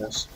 Yes.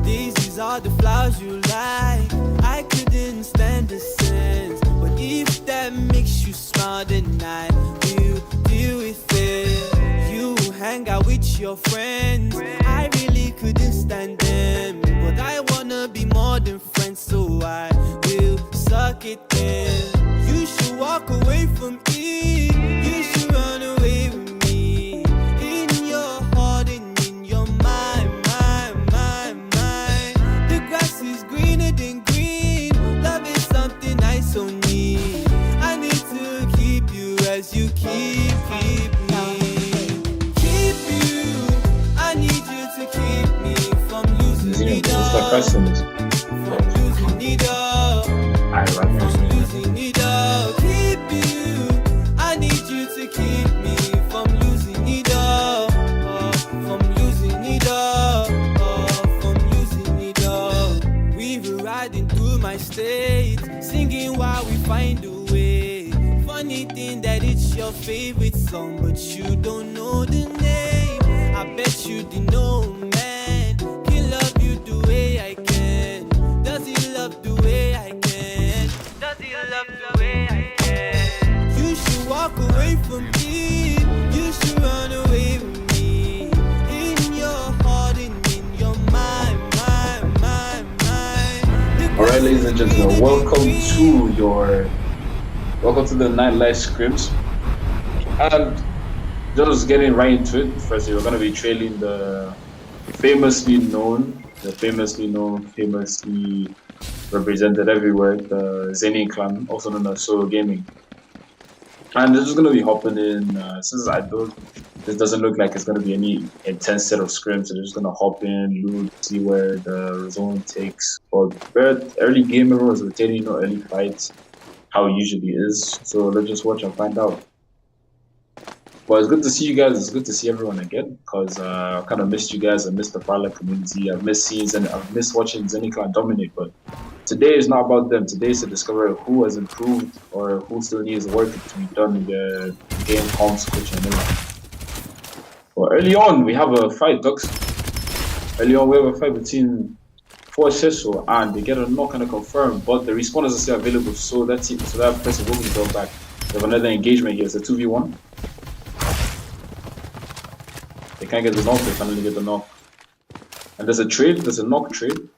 These are the flowers you like. I couldn't stand the sense, but if that makes you smile, then I will deal with it. You hang out with your friends, I really couldn't stand them, but I wanna be more than friends, so I will suck it in. You should walk away from it. You should run away with me. In your heart and in your mind, mind. The grass is greener than green. Love is something I so need. I need to keep you as you keep me. Keep you. I need you to keep me from losing it all. From losing it all. From losing it all. Keep you. I need you to keep me from losing it all. From losing it all. From losing it all. We were riding through my state, singing while we find a way. Funny thing that it's your favorite song, but you don't know the name. I bet you didn't know, man. Can love you the way I can. Does he love the way I can? Does he love the way I can? You should walk away from me. You should run away with me. In your heart and in your mind, mind. All right, ladies and gentlemen, welcome to the nightlife scrims, and just getting right into it. Firstly, we're going to be trailing the famously represented everywhere, the Zeni clan, also known as Solo Gaming. And they're just going to be hopping in. Since this doesn't look like it's going to be any intense set of scrims, so they're just going to hop in, loot, see where the zone takes. But early game, everyone's rotating, early fights, how it usually is. So let's just watch and find out. Well, it's good to see you guys. It's good to see everyone again because I kind of missed you guys. I missed the Farlight community. I've missed watching ZeniClan dominate. But today is not about them. Today is to discover who has improved or who still needs work to be done in the game comms, coach, and everything. Well, early on, we have a fight, Ducks. Early on, we have a fight between Forcesso and they get a knock and a confirm, but the respawners are still available, so that person will be brought back. We have another engagement here. It's a 2v1. They can't get the knock, they finally get the knock. And there's a knock trade.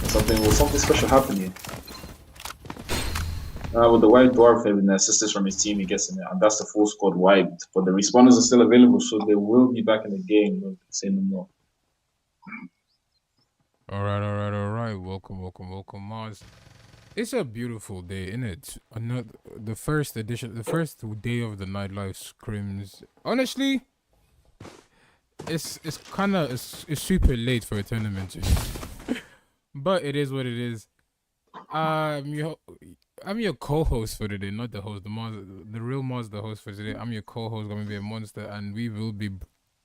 Something special happened here. With the white dwarf having assistance from his team, he gets in there, and that's the full squad wiped. But the respawners are still available, so they will be back in the game. We'll say no more. All right. Welcome, Mars. It's a beautiful day, isn't it? The first day of the nightlife scrims. Honestly, it's super late for a tournament, but it is what it is. I'm your co-host for today, not the host. The real Mars, the host for today. I'm your co-host, gonna be a monster, and we will be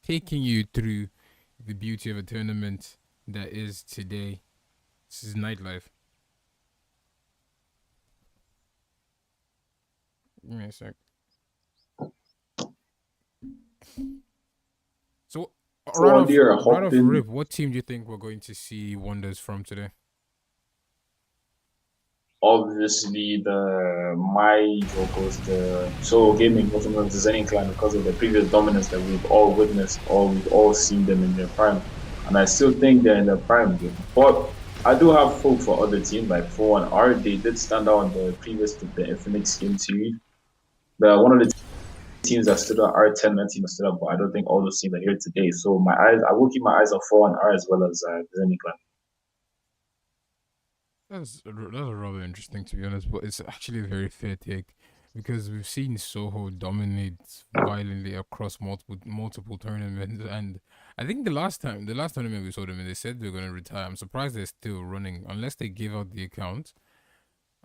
taking you through the beauty of a tournament that is today. This is nightlife. Give me a sec. So, right off rip, what team do you think we're going to see wonders from today? Obviously, my goes to Solo Gaming, also known as the Zenny clan, because of the previous dominance that we've all witnessed, we've all seen them in their prime. And I still think they're in their prime game. But I do have hope for other teams like 4 and R. They did stand out in the Infinix game series. But one of the teams that stood out, R10, that team that stood out, but I don't think all those teams are here today. So I will keep my eyes on 4 and R as well as Zenny clan. That's rather interesting, to be honest, but it's actually a very fair take because we've seen Soho dominate violently across multiple tournaments, and I think the last tournament we saw them, and they said they're going to retire. I'm surprised they're still running, unless they give out the account.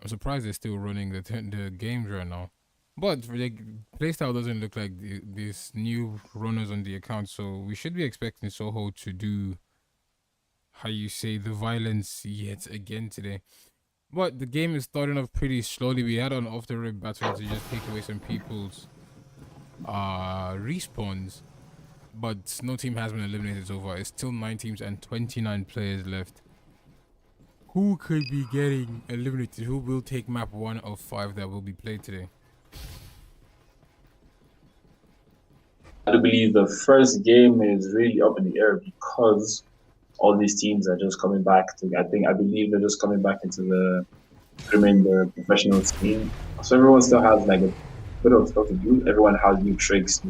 I'm surprised they're still running the games right now. But the playstyle doesn't look like these new runners on the account, so we should be expecting Soho to do, how you say, the violence yet again today. But the game is starting off pretty slowly. We had an off the rip battle to just take away some people's respawns, but no team has been eliminated so far. It's still 9 teams and 29 players left. Who could be getting eliminated? Who will take map 1 of 5 that will be played today? I do believe the first game is really up in the air because all these teams are just coming back to. I believe they're just coming back into the the professional scene. So everyone still has like a bit of stuff to do. Everyone has new tricks.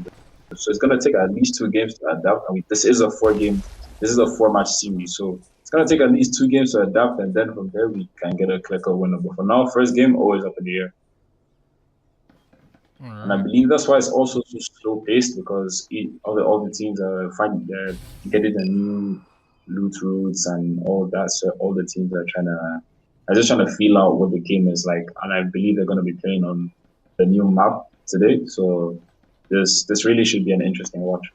So it's gonna take at least 2 games to adapt. I mean, this is a 4 game. This is a 4 match series. So it's gonna take at least 2 games to adapt, and then from there we can get a clear winner. But for now, first game always up in the air. And I believe that's why it's also so slow paced because all the teams are they're getting the new loot routes and all that. So all the teams are just trying to feel out what the game is like. And I believe they're going to be playing on the new map today. So this really should be an interesting watch.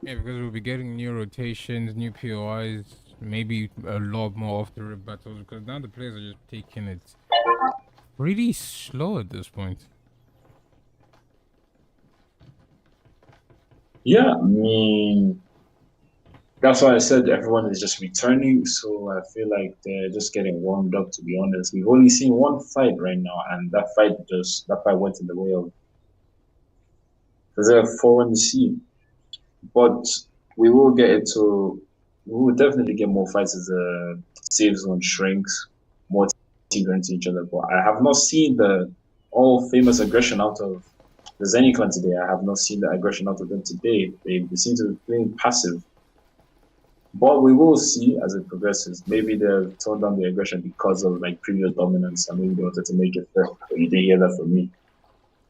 Yeah, because we'll be getting new rotations, new POIs, maybe a lot more off the rip battles. Because now the players are just taking it really slow at this point. Yeah, I mean, that's why I said everyone is just returning. So I feel like they're just getting warmed up, to be honest. We've only seen one fight right now, and that fight went in the way of. Because they're 4 in the sea. But we will definitely get more fights as the save zone shrinks, more teams run into each other. But I have not seen the all famous aggression out of the Zenny clan today. I have not seen the aggression out of them today. They seem to be playing passive. But we will see as it progresses. Maybe they've toned down the aggression because of like previous dominance, and maybe they wanted to make it fair. But you didn't hear that from me.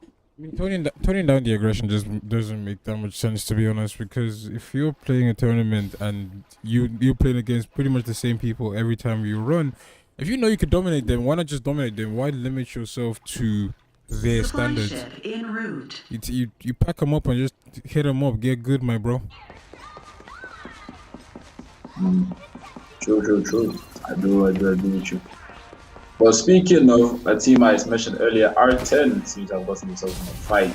I mean, toning down the aggression just doesn't make that much sense, to be honest. Because if you're playing a tournament and you're playing against pretty much the same people every time you run, if you know you could dominate them, why not just dominate them? Why limit yourself to their standards? En route. You pack them up and just hit them up. Get good, my bro. True. I do agree with you. But speaking of a team I mentioned earlier, R10 seems to have gotten themselves in a fight.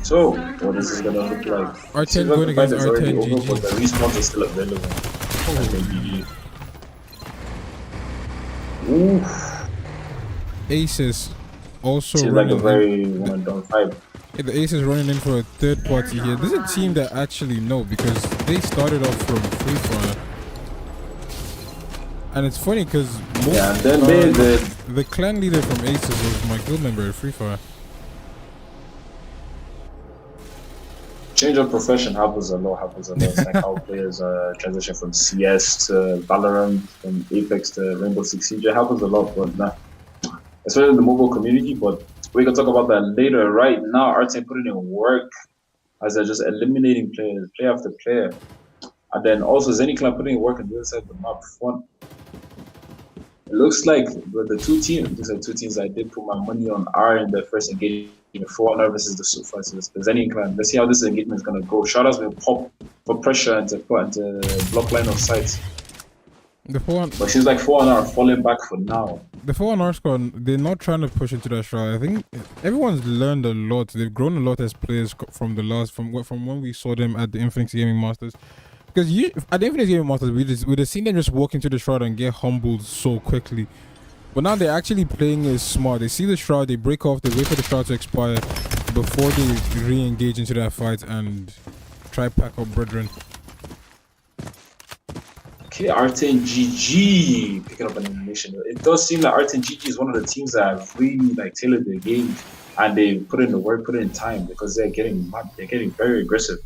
So, what this is going to look like. R10 going against R10 over, GG. but the respawns are still available. Oof. Aces also Seems like a running very one-and-done fight. Yeah, the Aces running in for a third party here. This is a team that actually know because they started off from Free Fire. And it's funny because the clan leader from Aces was my guild member at Free Fire. Change of profession happens a lot. It's like how players transition from CS to Valorant, from Apex to Rainbow Six Siege. It happens a lot, but especially in the mobile community. But we can talk about that later. Right now, RT putting in work as they're just eliminating players, player after player. And then also Zenny Clan putting in work on the other side of the map. It looks like the these are 2 teams I did put my money on are in the first engagement. 4 versus the Super versus the Zenny Clan. Let's see how this engagement is going to go. Shadows will pop for pressure and to block line of sight. But seems like 4 are falling back for now. The 4 squad, they're not trying to push into that shroud. I think everyone's learned a lot. They've grown a lot as players from when we saw them at the Infinix Gaming Masters. Because at the Infinix Gaming Masters, we'd have seen them just walk into the shroud and get humbled so quickly. But now they're actually playing it smart. They see the shroud, they break off, they wait for the shroud to expire before they re-engage into that fight and try pack up brethren. Okay, R10 GG picking up an elimination. It does seem like R10 GG is one of the teams that have really tailored their game and they put in the work, put in time because they're getting very aggressive.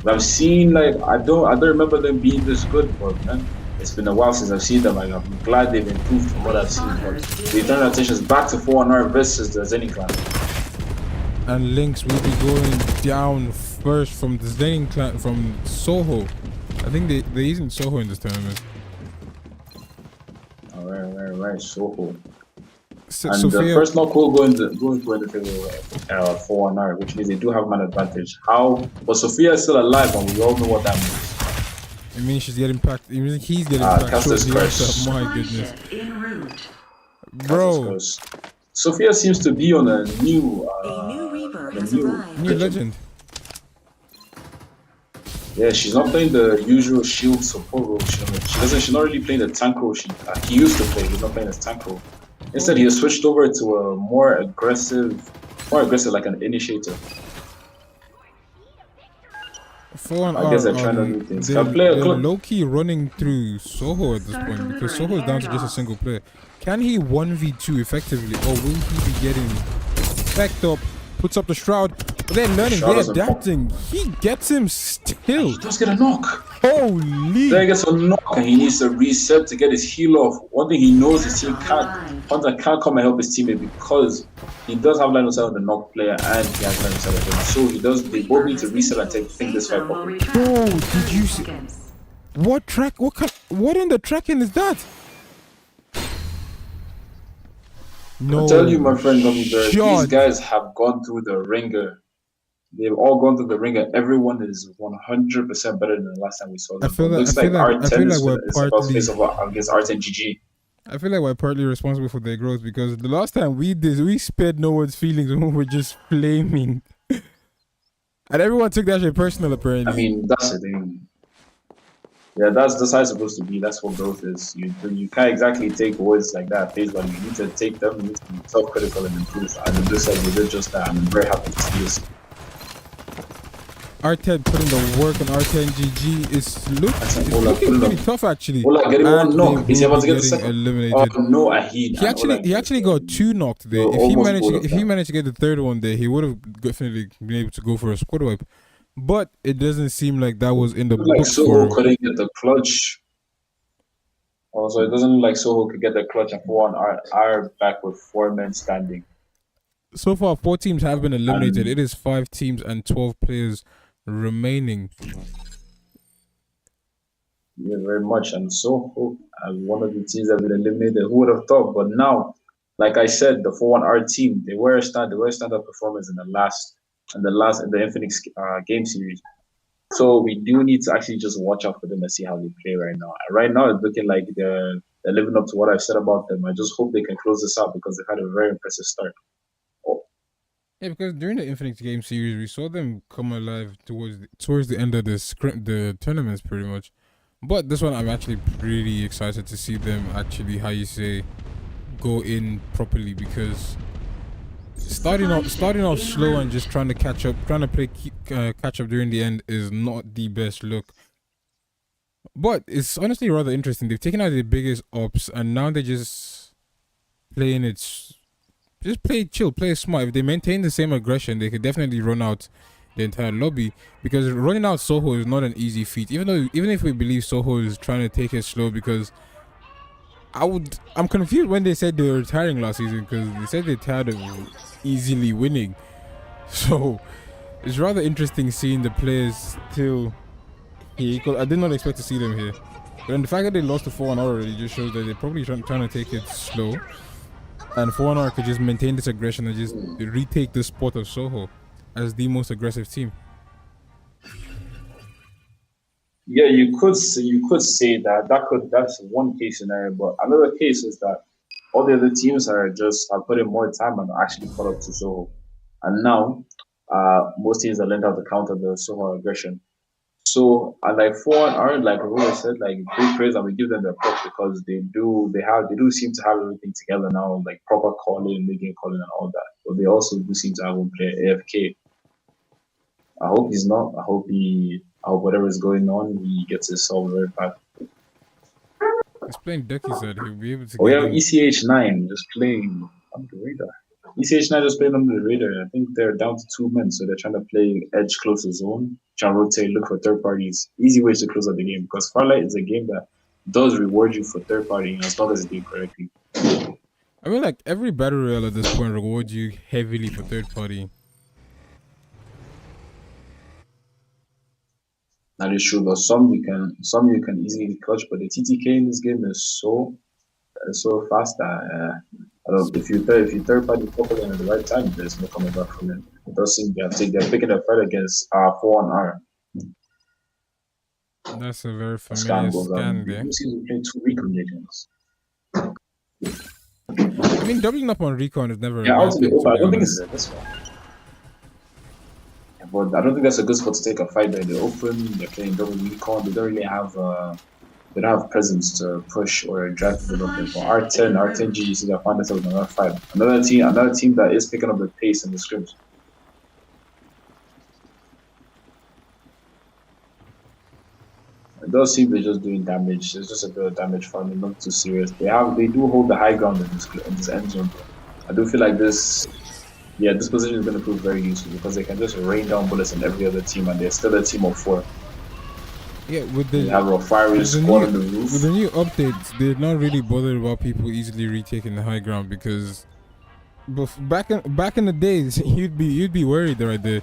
I've seen I don't remember them being this good, but man, it's been a while since I've seen them. I'm glad they've improved from what I've seen. But we turn our attentions back to 4-1 versus the Zenny Clan. And Lynx will be going down first from the Zenny Clan from Soho. I think they're using Soho in this tournament. Alright, Soho. And the Sophia. first knock will go in the favor of 4-1, which means they do have man advantage. How? But Sophia is still alive, and we all know what that means. I mean, she's getting packed. I mean, he's getting packed Castor's shortly after. curse. My goodness, Castor's bro, curse. Sophia seems to be on a new, A new Reaper on a has new arrived. new legend. legend. Yeah, she's not playing the usual shield support role. She doesn't. She's not really playing the tank role. He used to play. He's not playing as tank role. Instead, he has switched over to a more aggressive like an initiator. For an I guess R, they're trying to do things. they're, Can play a they're clip. low key running through Soho at this point because Soho is down to just a single player. Can he 1v2 effectively, or will he be getting backed up? Puts up the shroud, but they're learning, Shroud they're doesn't pop. adapting. He gets him still. He does get a knock. Holy! Then he gets a knock and he needs to reset to get his heal off. One thing he knows his team Hunter can't come and help his teammate because he does have line of sight on the knock player and he has line of sight on him. So they both need to reset and think this fight properly. Bro, did you see what in the tracking is that? No. I tell you, my friend Gummy Bear, these shot. guys have gone through the ringer. They've all gone through the ringer. Everyone is 100% better than the last time we saw them. I feel Looks like R10 we're is about to partly face off against R10 GG. I feel like we're partly responsible for their growth because the last time we spared no one's feelings when we were just flaming. And everyone took that shit personal apparently. I mean, that's the thing. Yeah, that's how it's supposed to be. That's what growth is. You can't exactly take words like that at face value. You need to take them, you need to be self-critical and improve. And it looks like we did just that. And I'm very happy to see this. R10 putting the work on R10 GG is Ola, looking pretty tough actually. Ola getting one And knock. they Is he will about to be get the getting second? eliminated. Oh no, Ahid. He actually got 2 knocked there. You're If he almost managed to get the third one there, he would have definitely been able to go for a squad wipe. But it doesn't seem like that was in the Like books for Soho him. couldn't get the clutch. Also, it doesn't look like Soho could get the clutch and 4-1 are back with 4 men standing. So far, 4 teams have been eliminated. And- It is 5 teams and 12 players remaining. Yeah, very much. And Soho, as one of the teams that have been eliminated, who would have thought? But now, like I said, the 4-1 team, they were a stand-up performance in the Infinix game series. So we do need to actually just watch out for them and see how they play right now. And right now, it's looking like they're living up to what I've said about them. I just hope they can close this out because they've had a very impressive start. Yeah, because during the Infinix game series, we saw them come alive towards the end of the tournaments, pretty much. But this one, I'm actually pretty excited to see them actually, how you say, go in properly because starting off slow and just trying to catch up, catch up during the end is not the best look. But it's honestly rather interesting. They've taken out the biggest ops and now they're just playing it. Just play chill, play smart. If they maintain the same aggression, they could definitely run out the entire lobby. Because running out Soho is not an easy feat. Even if we believe Soho is trying to take it slow, because I'm confused when they said they were retiring last season because they said they're tired of easily winning. So it's rather interesting seeing the players still here. I did not expect to see them here. But then the fact that they lost to 4-1 already just shows that they're probably trying to take it slow. And 4-1 could just maintain this aggression and just retake the spot of Soho as the most aggressive team. Yeah, you could say that's one case scenario, but another case is that all the other teams are putting more time and are actually caught up to Soho, and now most teams are learned how to counter the Soho aggression. So like 4-1 aren't, like Roy said, like big praise, and we give them their props because they do seem to have everything together now, like proper calling, mid-game calling, and all that. But they also do seem to have one player AFK. I hope he's not. I hope whatever is going on, he gets it solved very fast. He's playing Ducky side. He'll be able to. We have ECH9 just playing under the radar. ECH9 just playing under the radar. I think they're down to 2 men, so they're trying to play edge close to zone, trying to rotate, look for third parties. Easy ways to close out the game because Farlight is a game that does reward you for third party as long as it's done correctly. I mean, like every battle royale at this point rewards you heavily for third party. That is true, but some you can easily clutch, but the TTK in this game is so fast that I don't. If you third party couple in at the right time, there's no coming back from it. It does seem they're picking a fight against 4-1-R. That's a very A familiar scam goes on. scan there. You see, we play 2 Recon Legends. I mean, doubling up on recon is never a Yeah, bad ultimately, thing, to I be don't think honest. it's this one. Yeah, but I don't think that's a good spot to take a fight. They're in the open. They're playing double Recon. They don't really have. They don't have presence to push or drag people up there. For R10 GGC that found themselves in another fight. Another team that is picking up the pace in the scrims. It does seem they're just doing damage. It's just a bit of damage farming, not too serious. They do hold the high ground in this end zone. I do feel like this position is going to prove very useful because they can just rain down bullets on every other team, and they're still a team of 4. Yeah, They have a fiery squad on the roof. with the new updates, they're not really bothered about people easily retaking the high ground because, back in the days, you'd be worried right there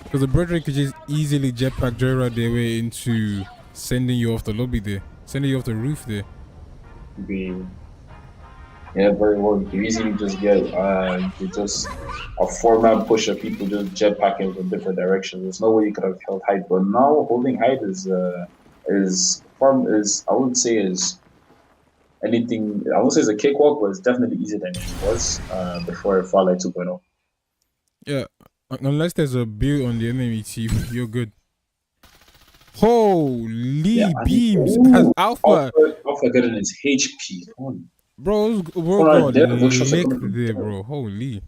because the brethren could just easily jetpack joyride their way into sending you off the lobby there, sending you off the roof there. Yeah, very well. You easily just get you just a 4-man push of people just jetpacking from different directions. There's no way you could have held height, but now holding height is I would say is anything. I would say it's a cakewalk, but it's definitely easier than it was before Fallout 2.0. Yeah, unless there's a build on the enemy team, you're good. Holy beams as Alpha getting his HP. Bro, Hold got on, licked there, bro. Holy.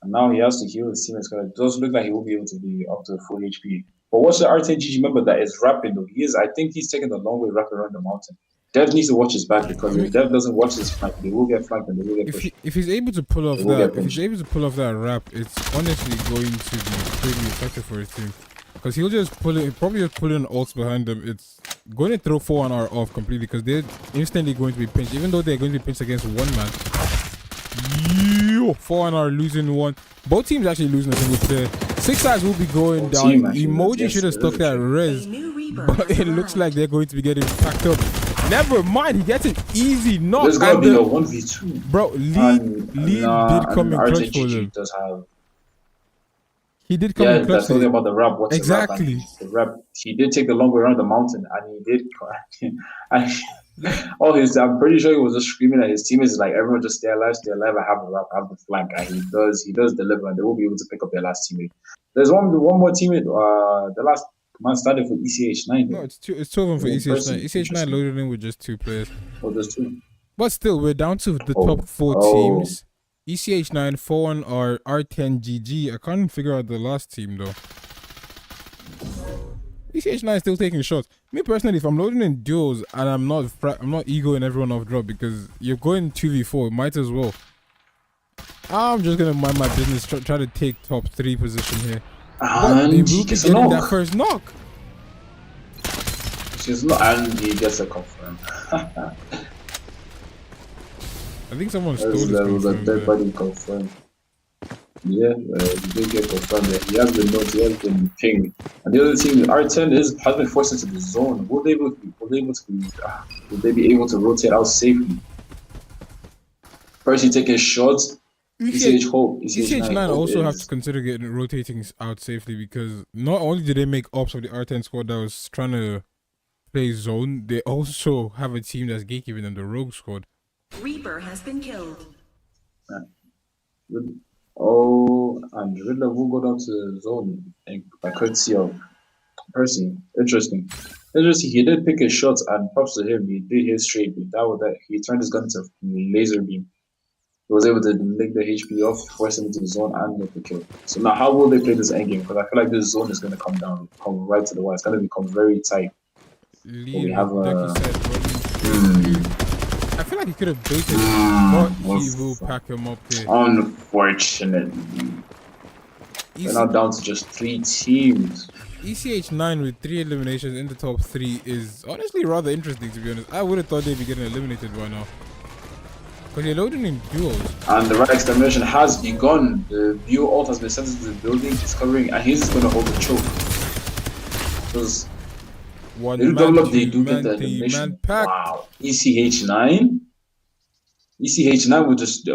And now he has to heal his team. It does look like he will be able to be up to full HP. But what's the RTG member that is rapping though? I think he's taking the long way wrapping around the mountain. Dev needs to watch his back because if Dev doesn't watch his flank, they will get flanked and they will get pushed. If he's able to pull off that rap, it's honestly going to be pretty effective for his team. Because he'll probably just pull in ults behind them. It's going to throw 4-1-R off completely because they're instantly going to be pinched. Even though they're going to be pinched against one man. 4-1-R losing one. Both teams actually losing a single player. 6 eyes will be going down. Emoji should have stuck that res. But it looks like they're going to be getting packed up. Never mind, he gets an easy knock. There's going to be a 1v2. Bro, lead did come in clutch for them. He did come in clutch. That's something about the rap. Exactly. The rap. He did take the long way around the mountain, and he did. I'm pretty sure he was just screaming at his teammates, like everyone just stay alive. I have the rap, I have the flank, and he does deliver, and they will be able to pick up their last teammate. There's one more teammate. The last man started for ECH9. No, it's 2 of them for ECH9. ECH9 loaded in with just 2 players. Oh, there's 2. But still, we're down to the top 4 teams. ECH9, 4-1-R, R10GG. I can't figure out the last team though. ECH9 is still taking shots. Me personally, if I'm loading in duos and I'm not egoing everyone off drop because you're going 2v4, might as well. I'm just gonna mind my business, try to take top 3 position here. And they will be getting that first knock. And he gets a confirm. I think someone stole his There was a confirm. third party confirmed. Yeah, he did get confirmed. He has been noted, he has been pinged. And the other team, R10 has been forced into the zone. Will they be able to rotate out safely? First, he taking shots. ECH9 also have to consider rotating out safely because not only did they make ops of the R10 squad that was trying to play zone, they also have a team that's gatekeeping them, the Rogue squad. Reaper has been killed. And Riddler will go down to the zone by courtesy of Percy. Interesting. He did pick his shots, and props to him. He did his straight. He turned his gun to laser beam. He was able to lick the HP off, force him into the zone, and make the kill. So now, how will they play this endgame? Because I feel like this zone is going to come right to the wall. It's going to become very tight. We have I feel like he could have baited him, but he will pack him up here. Unfortunately. We're now down to just 3 teams. ECH9 with 3 eliminations in the top 3 is honestly rather interesting, to be honest. I would have thought they'd be getting eliminated by now. Because you're loading in duos. And the right extermination has begun. The view ult has been sent into the building. He's covering, and he's just going to hold the choke. Because they do get the elimination. Wow. ECH9? ECH9 would just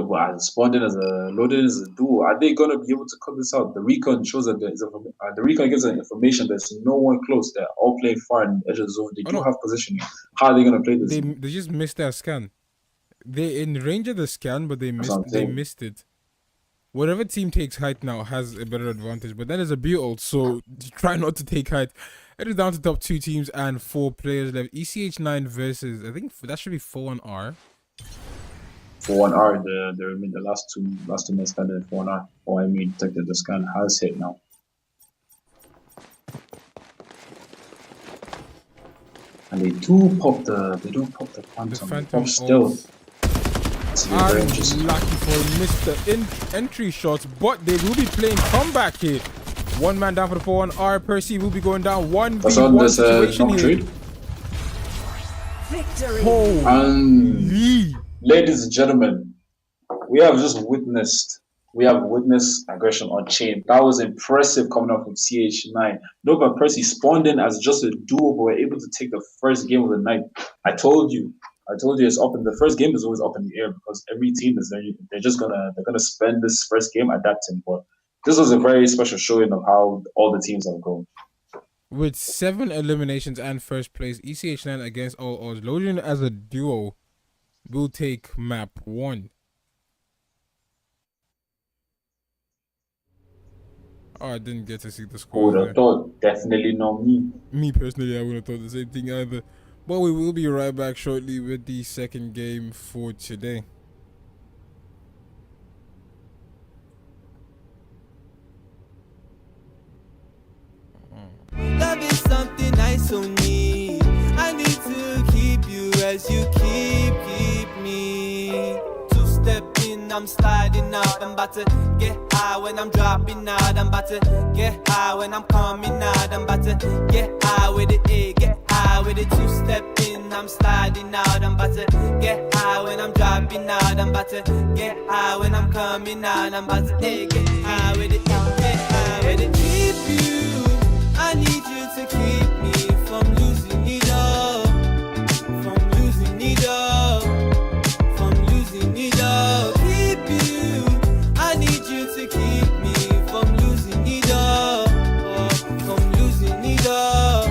spawned in as a loaded as a duo. Are they gonna be able to cut this out? The recon shows that the recon gives an information there's no one close. They're all playing far in the edge of the zone. They do have positioning. How are they gonna play this? They just missed that scan. They in range of the scan, but they missed it. Whatever team takes height now has a better advantage, but that is a build, so try not to take height. It is down to top 2 teams and 4 players left. ECH9 versus, I think that should be 4-1R. 4-1R, the last two men standing 4-1R. Oh, I mean, the scan has hit now. And they don't pop the phantom. They pop stealth. Unlucky for Mr. Entry shots, but they will be playing comeback here. One man down for the 4-1R. Percy will be going down 1v1 situation here. Victory. Holy. Ladies and gentlemen, we have witnessed aggression on chain. That was impressive coming out from CH9. Nova Percy spawned in as just a duo, but were able to take the first game of the night. I told you it's up in the first game is always up in the air because every team is there. They're gonna spend this first game adapting. But this was a very special showing of how all the teams have gone. With 7 eliminations and first place, ECH9 against all odds, loading as a duo will take map 1. Oh, I didn't get to see the score. Who would have thought? Definitely not me. Me personally, I would have thought the same thing either. But we will be right back shortly with the second game for today. Love is something I so need. I need to keep you as you keep me. 2-step in, I'm sliding out. I'm about to get high when I'm dropping out. I'm about to get high when I'm coming out. I'm about to get high with it, get high with it. 2-step in, I'm sliding out. I'm about to get high when I'm dropping out. I'm about to get high when I'm coming out. I'm about to get high with it, get high with it. Keep you. I need you to keep me from losing it all. From losing it all. From losing it all. Keep you. I need you to keep me from losing it all. From losing it all.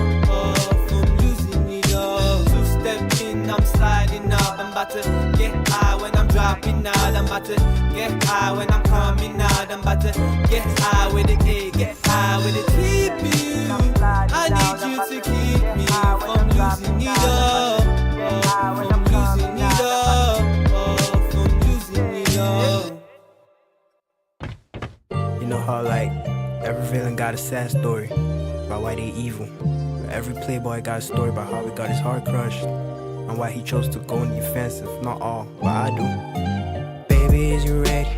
From losing it all. 2-step in, I'm sliding out. I'm about to get high when I'm dropping out. I'm about to get high when I'm coming out. I'm about to get high with it, get high with it. Keep you. I need you to keep me from losing it all. From losing it all. From losing it all. You know how like every villain got a sad story about why they evil. Every playboy got a story about how he got his heart crushed and why he chose to go in the offensive. Not all, but I do. Baby, is you ready?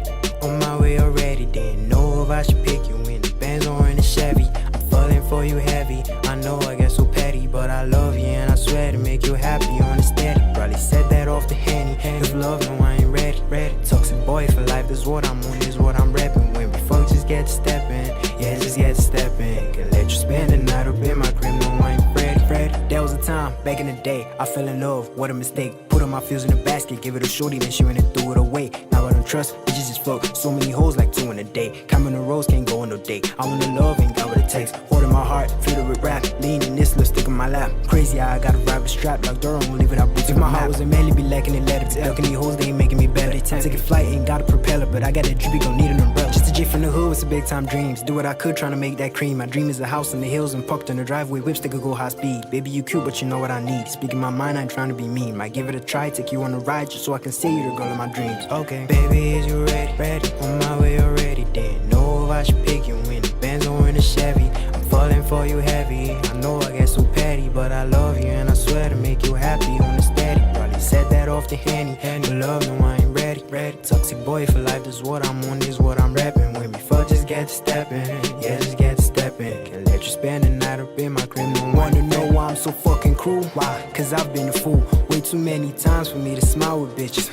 On my way already. Didn't know if I should pick you in the Benz or in the Chevy. I'm falling for you heavy. I know I get so petty, but I love you and I swear to make you happy on the steady. Probably said that off the Henny. If love, no, I ain't ready. Toxic boy for life, this what I'm on, this what I'm rapping. When we fuck, just get to stepping. Yeah, just get to stepping. Can let you spend the night up in my crib, no, I ain't ready. There was a time back in the day I fell in love, what a mistake. Put all my feels in a basket, give it a shorty, then she ran and threw it away. Now I don't trust, bitches just fuck. So many hoes like 2 in a day. Counting the rows, can't go on no date. I wanna love, ain't got what it takes. Holding my heart, filled it with rap. Leaning this little stick in my lap. Crazy how I gotta ride with strap like Duro, won't leave it out. If my heart was a manly, be lacking it letter. Ducking these hoes, they ain't making me better. Taking flight, ain't got a propeller, but I got that drippy, gon' need an umbrella. Just a J from the hood with some big time dreams. Do what I could, trying to make that cream. My dream is a house in the hills and parked in the driveway. Whips that could go high speed. Baby, you cute, but you know what I need. Speaking my mind, I ain't trying to be mean. Might give it a try, take you on a ride just so I can see you the girl of my dreams. Okay, baby, is you ready? On my way already. Didn't know if I should pick you in the Benz or in the Chevy. I'm falling for you heavy. I know I get so petty, but I love you and I swear to make you happy on the steady. Probably said that off the Henny. But love, no, I ain't ready. Toxic boy for life, this what I'm on, this what I'm rapping. When we fuck, just get to stepping. Yeah, just get to stepping. Can't let you spend the night up in my crib. No one to know why I'm so fucking cruel. Why? Cause I've been a fool way too many times for me to smile with bitches.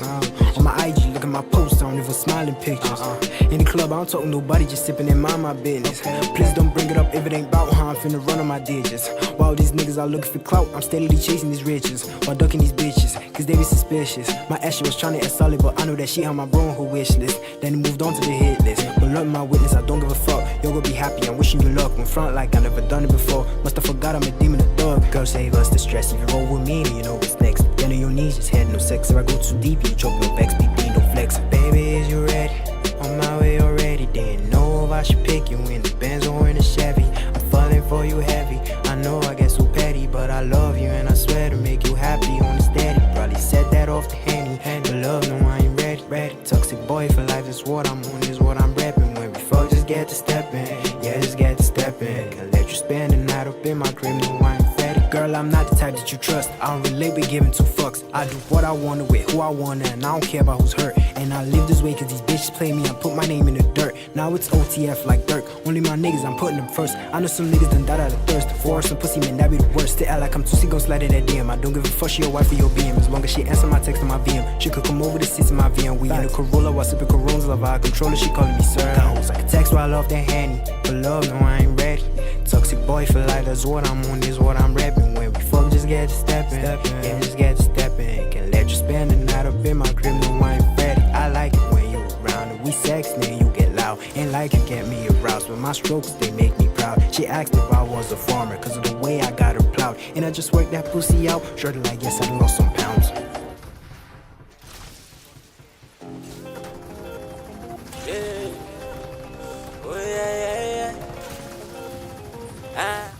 On my IG, look at my posts, I don't even smiling pictures. In the club, I don't talk to nobody, just sipping and mind my business. Please don't bring it up if it ain't about how I'm finna run on my digits. While these niggas are looking for clout, I'm steadily chasing these riches while ducking these bitches, cause they be suspicious. My ex, she was trying to act solid, but I know that she had my bro on her wish list. Then he moved on to the hit list. But look, my witness, I don't give a fuck. You're gonna be happy, I'm wishing you luck. When front like I never done it before. Must have forgot I'm a demon, a thug. Girl, save us the stress. If you roll with me, then you know what's next. Then on your knees, just head no sex. If I go too deep, you choke, no vex, BB, no flex. Baby, is you ready? On my way already. Didn't know if I should pick you in the Benz or in the Chevy. I'm falling for you heavy. I know I get so petty, but I love you and I swear to make you happy on the steady. Probably said that off the Henny. But love, no, I ain't ready. Toxic boy for life is what I'm on, is what I'm repping. When we fuck, just get to stepping. Yeah, just get to stepping. Can't let you spend the night up in my crib, no, I ain't ready. Girl, I'm not the type that you trust. I don't relate with giving two fucks. I do what I wanna with who I wanna, and I don't care about who's hurt. And I live this way cause these bitches play me, I put my name in the dirt. Now it's OTF like Dirk. Only my niggas, I'm putting them first. I know some niggas done died out of thirst. For some pussy, man, that be the worst. Still act like I'm Tusi, gon' slide in that DM. I don't give a fuck, she your wife or your BM. As long as she answer my text on my VM. She could come over to sit in my VM. We in a Corolla while sipping Coronas. Love how I control her, she calling me sir. I can text while I love that handy. But love, no, I ain't ready. Toxic boy for life, that's what I'm on, is what I'm repping. When we fuck, just get to stepping. Yeah, just get to stepping. Can't let you spend the night up in my crib, no, I ain't ready. I like it when you around and we sex, then you get loud. Ain't like you get me aroused, but my strokes, they make me proud. She asked if I was a farmer, cause of the way I got her plowed. And I just worked that pussy out, shorty like, yes, I lost some pounds. Yeah. Oh, yeah. Ah.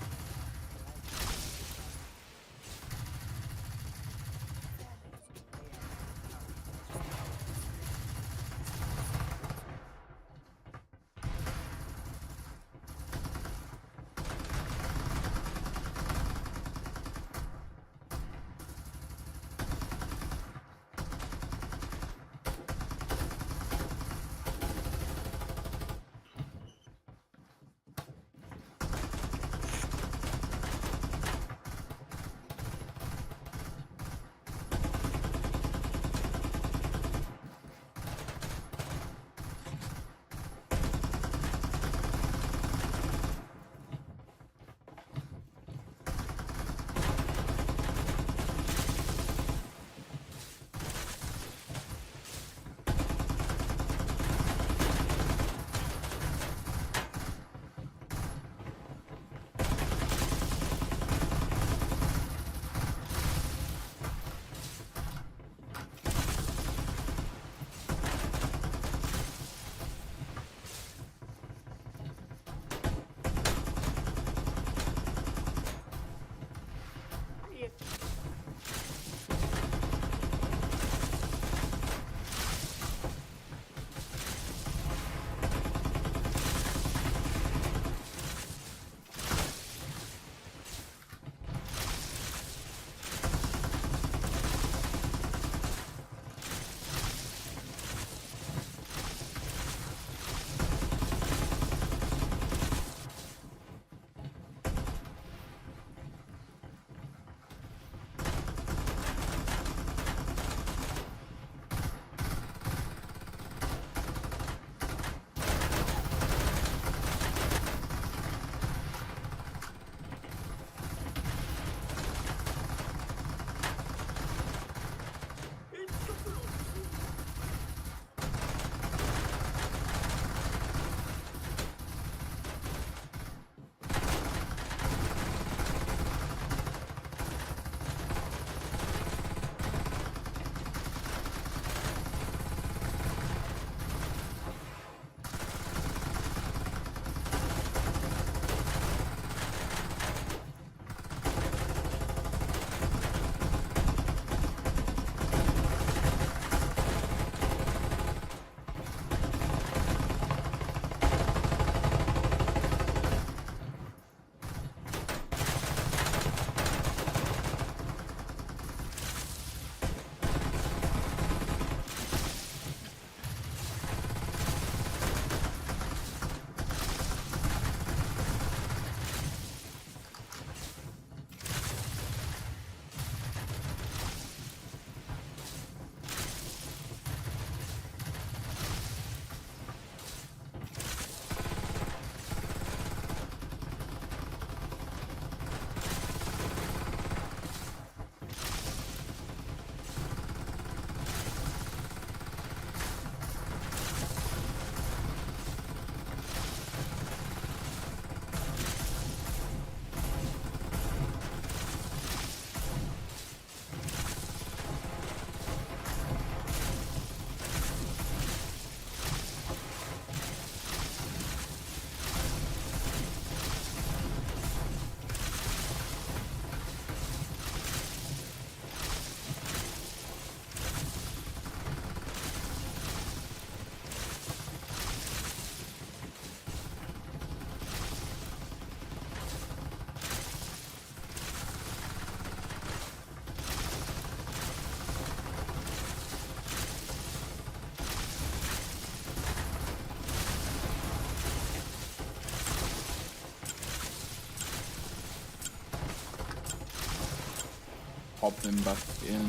hopping back in.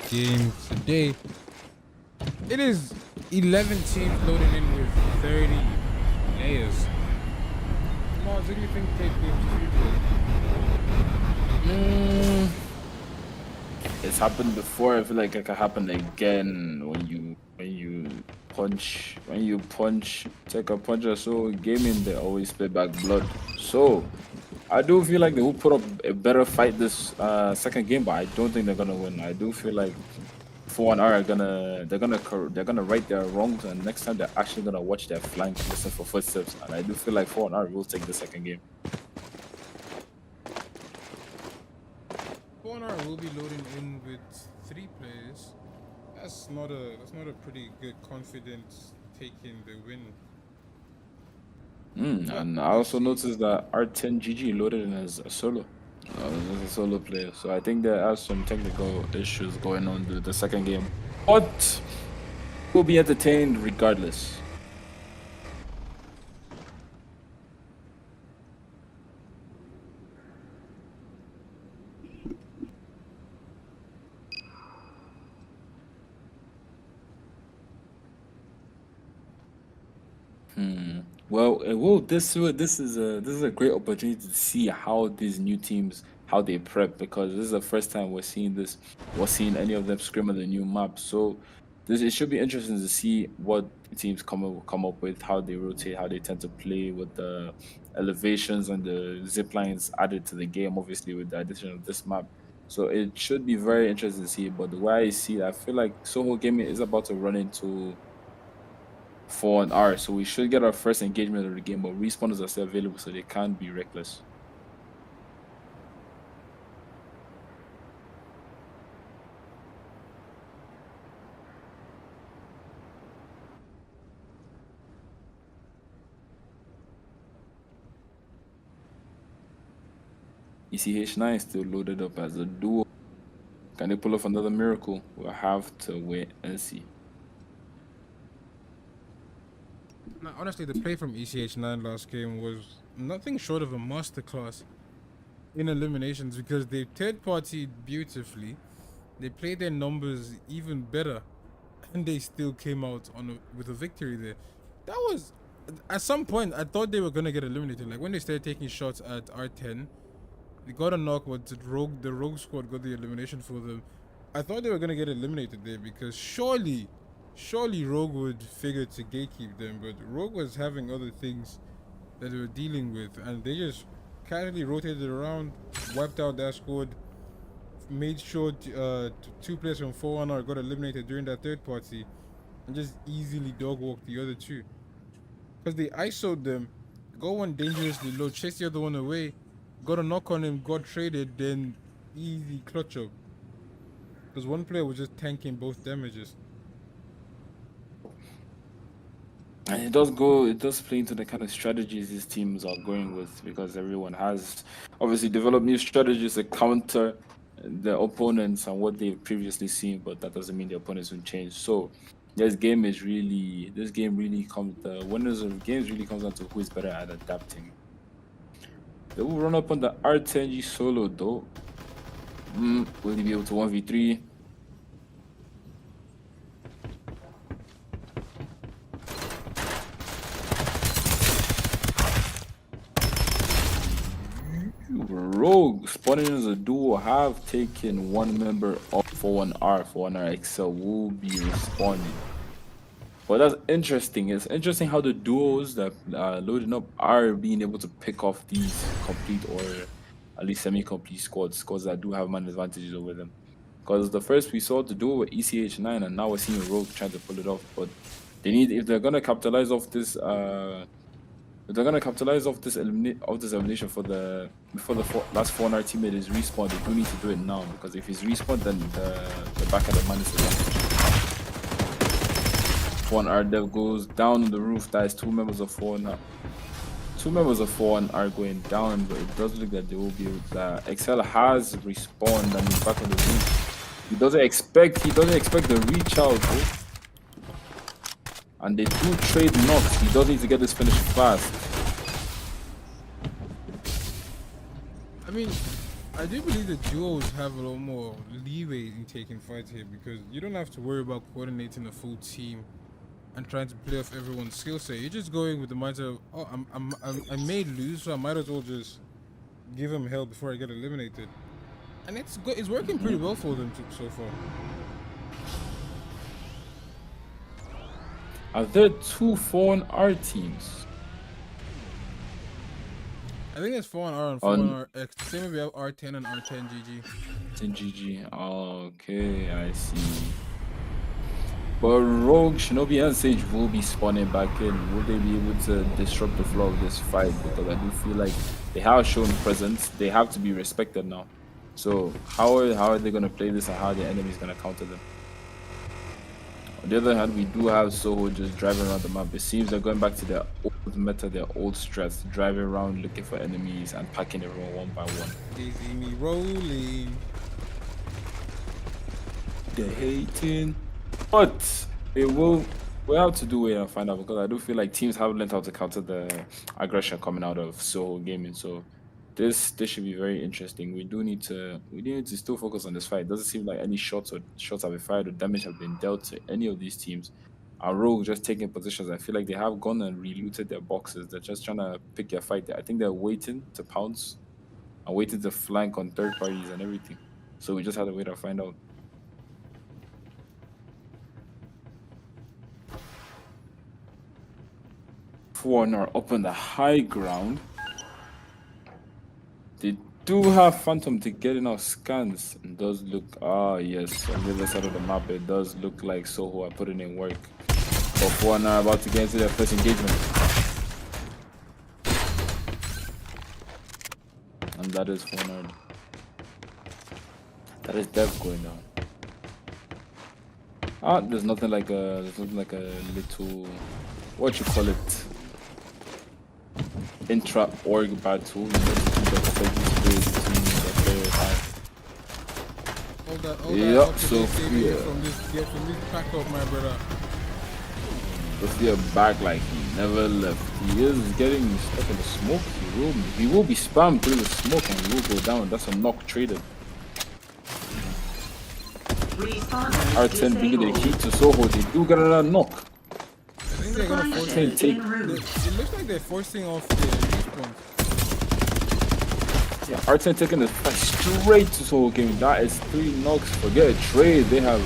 Game today. It is 11 teams loading in with 30 players. Mars, what do you think take game's future? It's happened before. I feel like it can happen again when you punch, take a punch or so. Gaming, they always spit back blood. So I do feel like they will put up a better fight this second game, but I don't think they're gonna win. I do feel like 4-1R are they're gonna right their wrongs, and next time they're actually gonna watch their flank, listen for footsteps, and I do feel like 4-1R will take the second game. 4-1R will be loading in with 3 players. That's not a pretty good confidence taking the win. And I also noticed that R10GG loaded in as a solo. As a solo player. So I think there are some technical issues going on with the second game. But we'll be entertained regardless. Well, this is a great opportunity to see how these new teams how they prep, because this is the first time we're seeing any of them scrim on the new map. So it should be interesting to see what teams come up with, how they rotate, how they tend to play with the elevations and the zip lines added to the game, obviously with the addition of this map. So it should be very interesting to see. But the way I see it, I feel like Soho Gaming is about to run into 4-1R, so we should get our first engagement of the game, but respawners are still available, so they can't be reckless. ECH9 is still loaded up as a duo. Can they pull off another miracle? We'll have to wait and see. Now, honestly, the play from ECH9 last game was nothing short of a masterclass in eliminations, because they third-partied beautifully. They played their numbers even better, and they still came out with a victory there. That was at some point I thought they were gonna get eliminated. Like when they started taking shots at R10, they got a knock, but the rogue squad got the elimination for them. I thought they were gonna get eliminated there because surely Rogue would figure to gatekeep them, but Rogue was having other things that they were dealing with, and they just casually rotated around, wiped out that squad, made sure two players from 4-1 got eliminated during that third party, and just easily dog walked the other two. Because they ISO'd them, got one dangerously low, chased the other one away, got a knock on him, got traded, then easy clutch up. Because one player was just tanking both damages. And it does play into the kind of strategies these teams are going with, because everyone has obviously developed new strategies to counter the opponents and what they've previously seen, but that doesn't mean the opponents will change. So the winners of games really comes down to who is better at adapting. They will run up on the R10G solo though. Will he be able to 1v3? Rogue spawning as a duo have taken one member off for 1R. For 1R XL will be respawning. But that's interesting. It's interesting how the duos that are loading up are being able to pick off these complete or at least semi-complete squads that do have man advantages over them. Because the first we saw the duo with ECH9, and now we're seeing Rogue trying to pull it off. But they need, if they're gonna capitalize off this, elimination before the last 4-hour teammate is respawned, they do need to do it now, because if he's respawned, then the back of the man is advantage. 1R dev goes down on the roof. That is two members of 4-1. Two members of 4-1 are going down, but it does look like they will be able to. XL has respawned and he's back on the roof. He doesn't expect the reach out, bro. And they do trade knocks. He does need to get this finished fast. I mean, I do believe the duos have a lot more leeway in taking fights here, because you don't have to worry about coordinating a full team and trying to play off everyone's skill set. You're just going with the mindset of, oh, I may lose, so I might as well just give him hell before I get eliminated. And it's working pretty well for them so far. Are there two 4-1R teams? I think it's 4-1R and 4-1R X. Same if we have R10 and R10 GG. 10 GG. Okay, I see. But Rogue, Shinobi, and Sage will be spawning back in. Will they be able to disrupt the flow of this fight? Because I do feel like they have shown presence. They have to be respected now. So how are they going to play this, and how are the enemies going to counter them? On the other hand, we do have Soho just driving around the map. It seems they're going back to their old meta, their old strats, driving around looking for enemies and packing everyone one by one. They see me rolling. They're hating. But we'll have to do it and find out, because I do feel like teams have learned how to counter the aggression coming out of Soho Gaming. So this should be very interesting. We need to still focus on this fight. It doesn't seem like any shots have been fired or damage have been dealt to any of these teams. Our Rogue just taking positions. I feel like they have gone and relooted their boxes. They're just trying to pick their fight. I think they're waiting to pounce and waiting to flank on third parties and everything. So we just have to wait and find out. Are up on the high ground. They do have Phantom to get enough scans. It does look, yes, on the other side of the map, it does look like Soho are putting in work. But 4 are about to get into their first engagement. And that is 4. That is Dev going down. There's nothing like a little, what you call it, intra-org battle. You know, Yep, so yeah. From this pack up, my brother. Sophia back like he never left. He is getting stuck in the smoke. He will be spammed through the smoke and he will go down. That's a knock traded. R10 bringing the heat to Soho. They do get another knock. I think they're gonna Supply force ship it. take- en route. It looks like they're forcing off the respawns. Yeah, R10 taking the fight straight to Soul Gaming. That is 3 knocks. Forget a trade. They have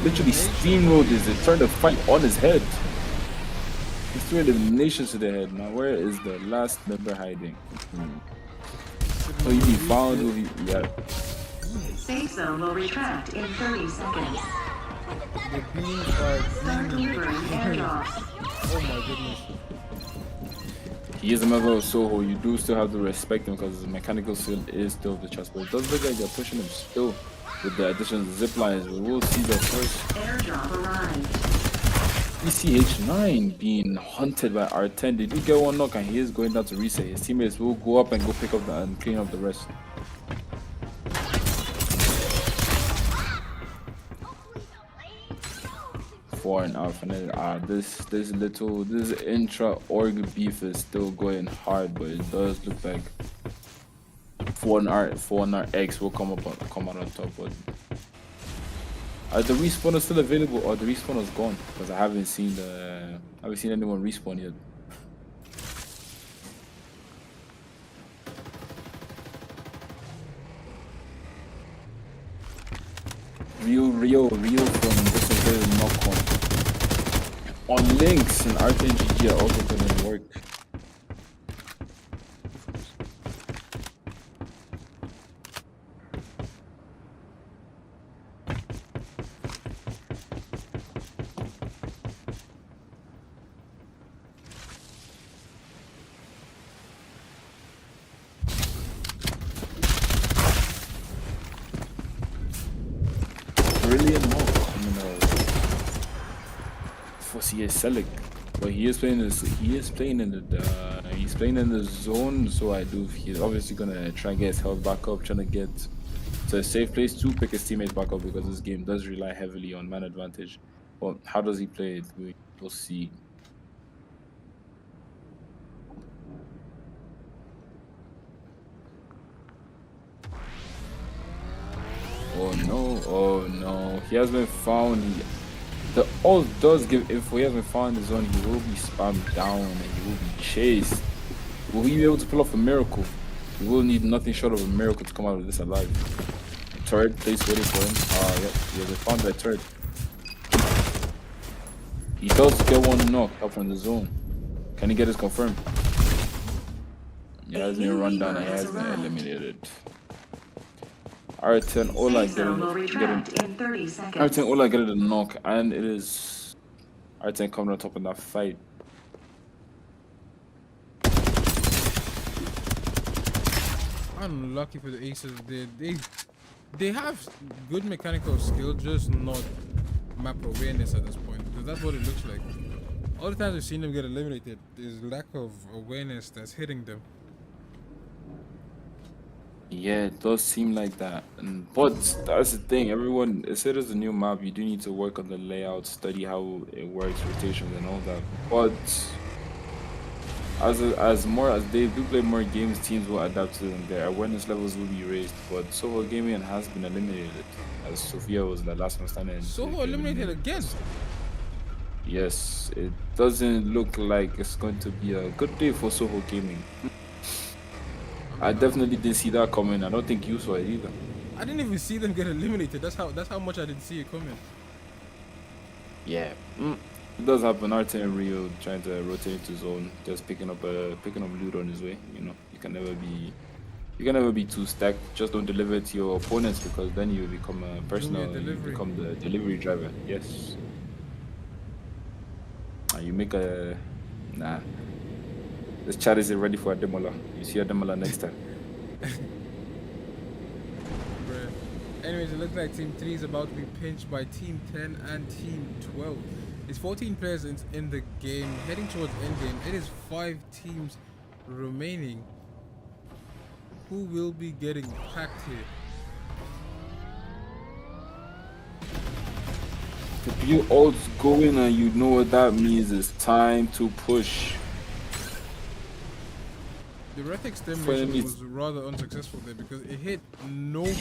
literally steamrolled this. They turned the fight on his head. It's 3 eliminations to the head. Now, where is the last member hiding? Will he be found? Will he? Yeah. Safe zone will retract in 30 seconds. The beams are Start beaming. delivering airdrops. Oh my goodness. He is a member of Soho. You do still have to respect him because his mechanical skill is still the chest. But it does look like they're pushing him still with the addition of zip lines. We will see that first. Airdrop arrived. ECH9 being hunted by R10. They do get 1 knock and he is going down to reset. His teammates will go up and go pick up and clean up the rest. For an alpha, and this intra org beef is still going hard, but it does look like 4R X will come out on top. But the respawn is still available, or the respawn is gone? Because I haven't seen anyone respawn yet. Real from this is very knock on links and RTGG are also gonna work. Brilliant knock coming out for CS Selic, but he is playing in the zone, so he's obviously gonna try and get his health back up, trying to get to a safe place to pick his teammates back up because this game does rely heavily on man advantage. But how does he play it? We'll see. Oh no, he has been found. The ult does give info. He has been found in the zone. He will be spammed down and he will be chased. Will he be able to pull off a miracle? He will need nothing short of a miracle to come out of this alive. Turret place waiting for him. Yep, he has been found by turret. He does get 1 knock up from the zone. Can he get this confirmed? He has been run down and he has been eliminated. R10 Ola getting a knock, and it is R10 coming on top of that fight. Unlucky for the aces. They have good mechanical skill, just not map awareness at this point. Because that's what it looks like. All the times we've seen them get eliminated, there's lack of awareness that's hitting them. Yeah, it does seem like that. But that's the thing, everyone, it said it's a new map, you do need to work on the layout, study how it works, rotations and all that. But as they do play more games, teams will adapt to them. Their awareness levels will be raised. But Soho Gaming has been eliminated, as Sophia was the last one standing. Soho eliminated again. Yes, it doesn't look like it's going to be a good day for Soho Gaming. I definitely didn't see that coming. I don't think you saw it either. I didn't even see them get eliminated. That's how much I didn't see it coming. Yeah, it does happen. R10 Rio trying to rotate into zone, just picking up loot on his way. You know, you can never be too stacked. Just don't deliver it to your opponents, because then you become a personal. You become the delivery driver. Yes. And you make a This chat isn't ready for Ademola. You see Ademola next time. Anyways, it looks like Team 3 is about to be pinched by Team 10 and Team 12. It's 14 players in the game, heading towards endgame. It is 5 teams remaining. Who will be getting packed here? If you ults go in and you know what that means, it's time to push. The Wrath extermination was rather unsuccessful there because it hit nobody.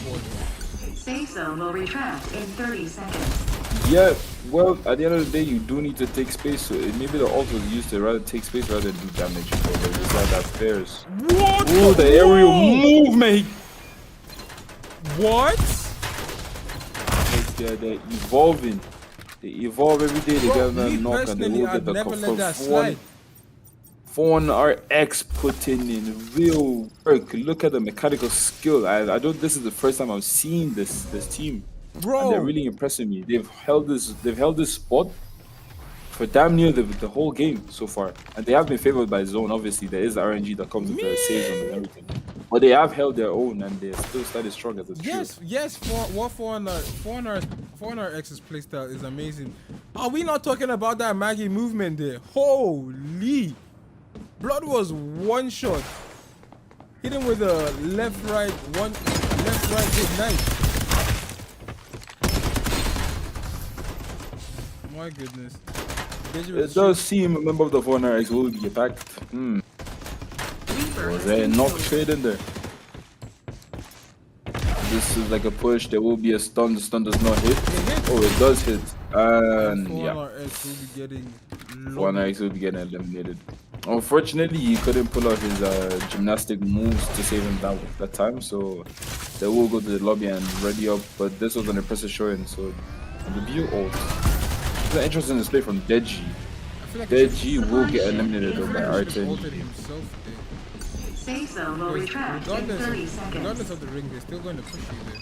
Safe zone will retract in 30 seconds. Yeah, well, at the end of the day, you do need to take space. So maybe the ult was used to rather take space rather than do damage. But the result that fares. What? Ooh, the aerial movement. What? They're evolving. They evolve every day. They Bro, get me that knock and they personally, will I'd get the never let that for one. slide. Phone RX putting in real work. Look at the mechanical skill. I don't. This is the first time I've seen this team, and they're Bro, really impressing me. They've held this spot for damn near the whole game so far, and they have been favored by zone. Obviously, there is the RNG that comes with the save zone and me. everything, but they have held their own, and they're still started strong as a trio. Yes, for X's playstyle is amazing. Are we not talking about that Maggie movement there? Holy! Blood was one shot. Hit him with a left right good knife. My goodness. It does seem a member of the Phone RX will be attacked. Reaper Was has there a been knock killed. trade in there? This is like a push. There will be a stun. The stun does not hit. Oh, it does hit. And yeah, X will be getting One lobbied. X will be getting eliminated. Unfortunately, he couldn't pull out his gymnastic moves to save him that time. So they will go to the lobby and ready up. But this was an impressive showing. So the view ult. It's an interesting display from Deji. I feel like Deji will get eliminated though by ulted R10. himself there. Safe zone will Because retract in 30 regardless seconds. of the ring, they're still going to push you there.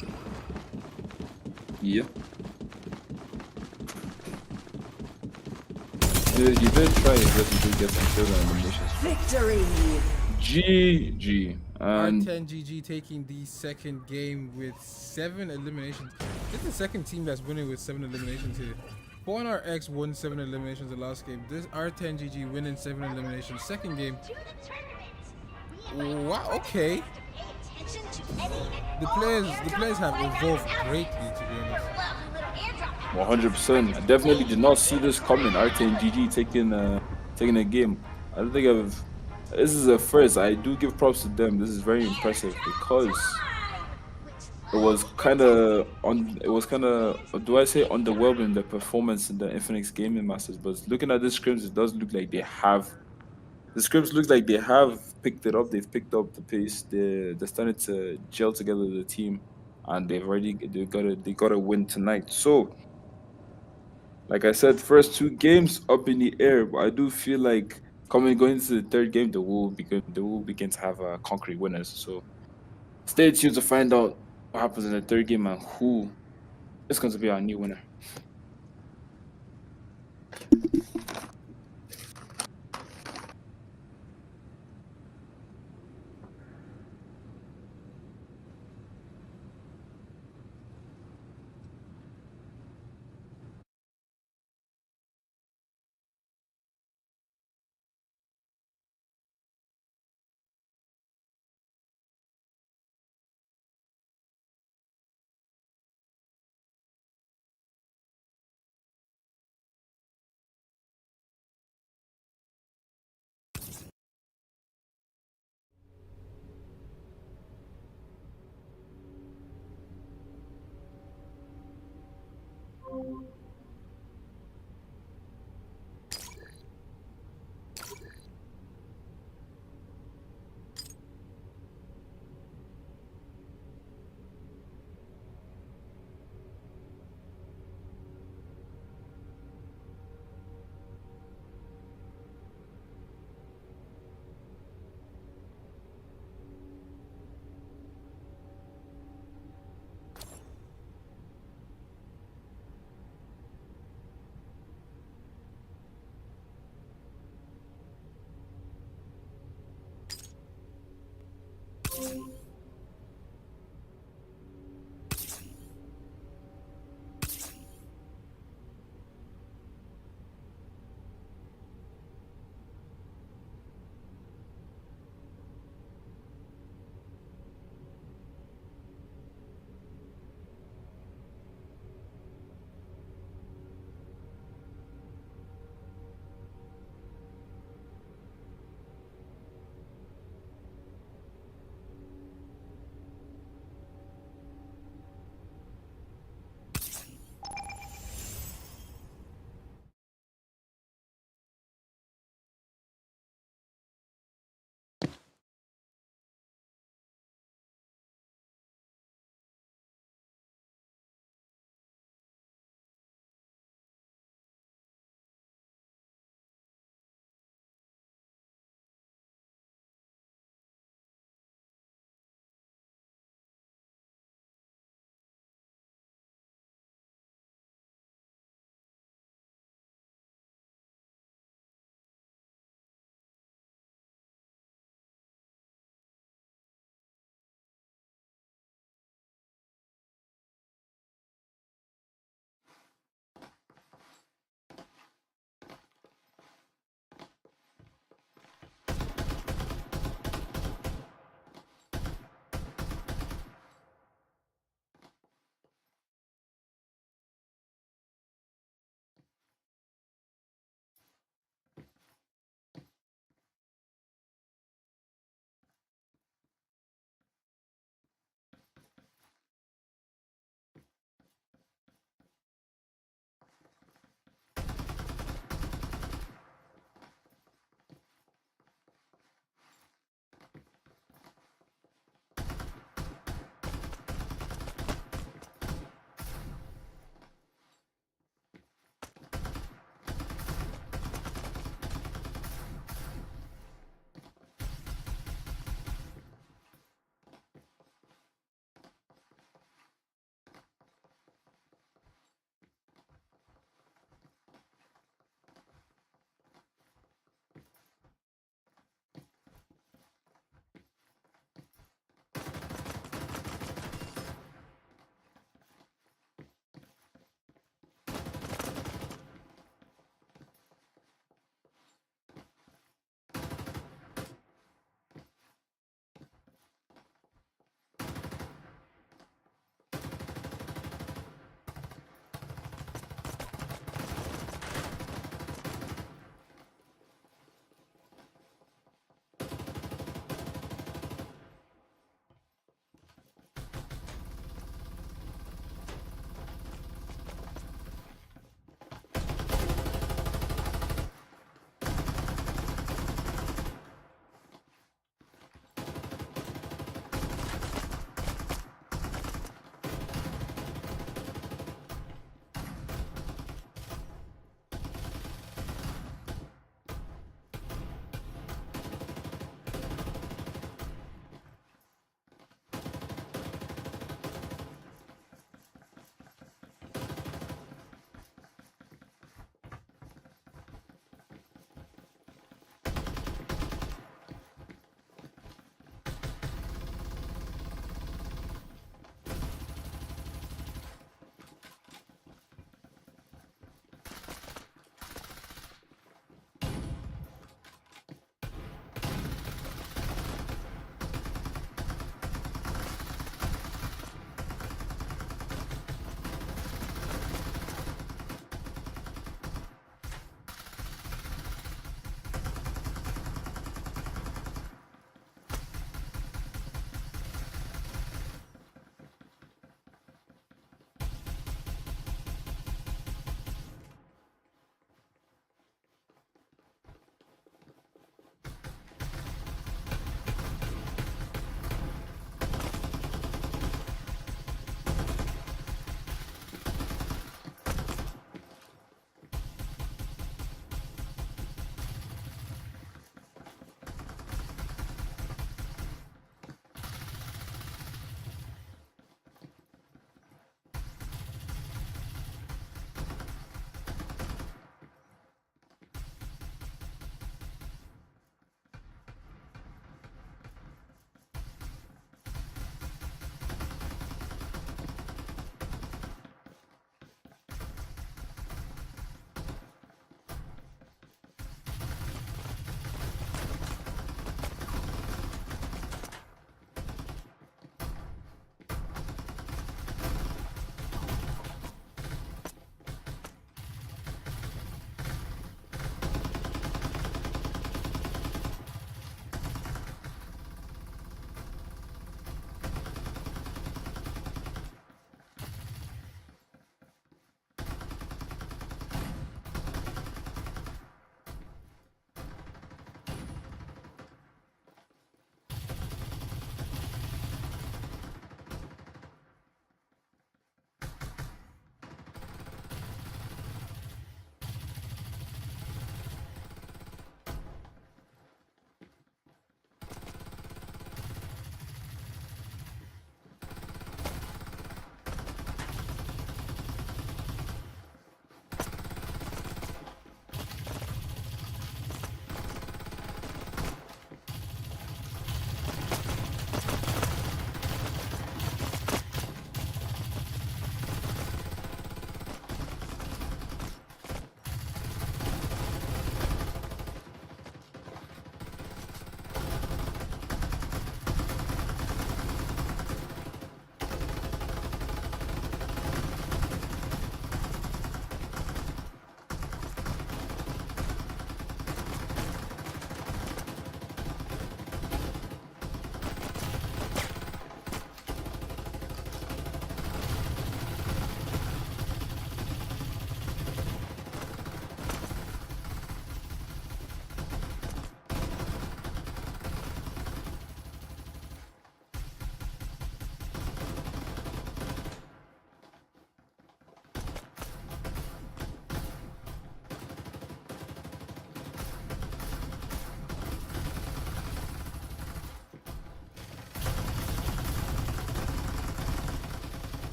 Yeah. He did try his best to get some further eliminations. Victory! GG. And R10GG taking the second game with 7 eliminations. This is the second team that's winning with 7 eliminations here. Born RX won 7 eliminations the last game. This R10GG winning 7 eliminations. Second game. Wow, okay. The players have evolved greatly, to be honest. 100%. I definitely did not see this coming. RT and GG taking a game. I don't think I've. This is a first. I do give props to them. This is very impressive because it was kind of on. It was kind of. Do I say underwhelming the performance in the Infinix Gaming Masters? But looking at the scrims, it does look like they have. The scrims look like they have picked it up. They've picked up the pace. They're starting to gel together as a team, and they got a win tonight. So like I said, first 2 games up in the air, but I do feel like going into the third game, they will begin to have concrete winners. So stay tuned to find out what happens in the third game and who is going to be our new winner.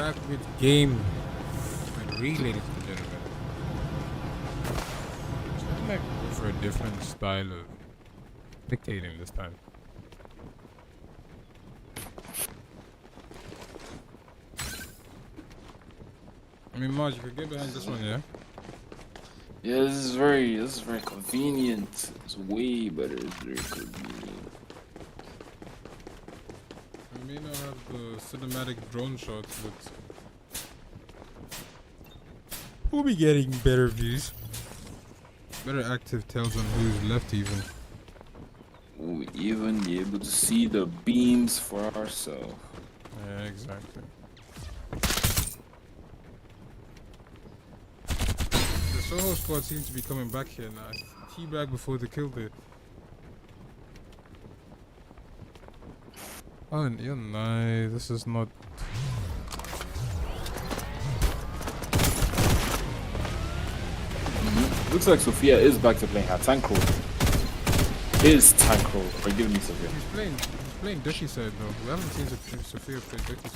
back with game 3, ladies and gentlemen. I'm like go for a different style of dictating this time. I mean, Maj, you could get behind this one, yeah? Yeah, this is very convenient. It's way better. It's very convenient. I may not have the cinematic drone shots, but we'll be getting better views. Better active tells on who's left even. We'll even be able to see the beams for ourselves. Yeah, exactly. The Soho squad seems to be coming back here now. Teabag before they killed it. Oh, you're nice. This is not. Looks like Sophia is back to playing her tank role. Is tank role. Forgive me, Sophia. He's playing Ducky side though. We haven't seen Sophia play Ducky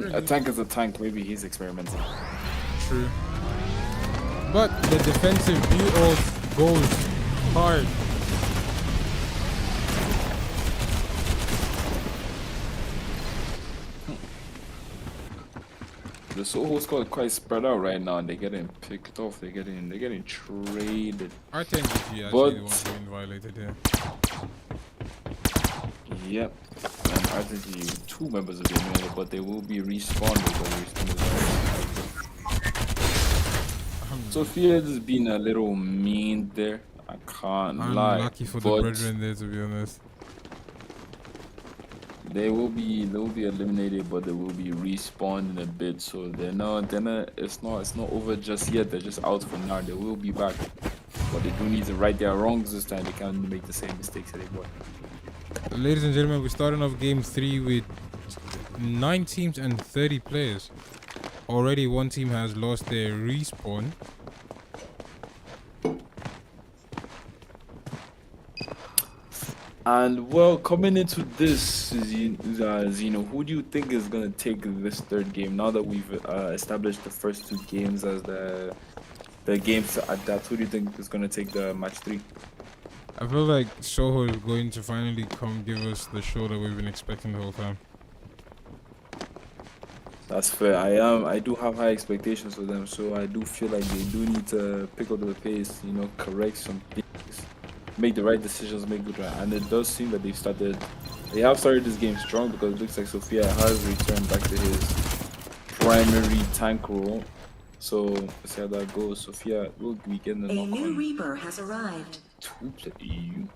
side. A tank is a tank. Maybe he's experimenting. True. But the defensive view of goes hard. The Soho squad quite spread out right now, and they're getting picked off. They're getting traded. Our 10 GG actually But- the ones being violated here. Yep. And RTG, 2 members of the melee, but they will be respawned because the respawn is Sophia has been a little mean there. I can't lie. Unlucky for the but brethren there, to be honest. They will be eliminated, but they will be respawned in a bit. So they're not it's not over just yet. They're just out for now. They will be back, but they do need to right their wrongs this time. They can't make the same mistakes anymore. Ladies and gentlemen, we're starting off game 3 with 9 teams and 30 players. Already one team has lost their respawn. And well, coming into this, Zeno, who do you think is gonna take this third game? Now that we've established the first 2 games as the games to adapt, who do you think is gonna take the match 3? I feel like Soho is going to finally come give us the show that we've been expecting the whole time. That's fair. I do have high expectations for them, so I do feel like they do need to pick up the pace, correct some things, make the right decisions, make good right. And it does seem that they have started this game strong because it looks like Sophia has returned back to his primary tank role. So let's see how that goes. Sophia will be getting A knock new on Reaper has arrived. 2 EU.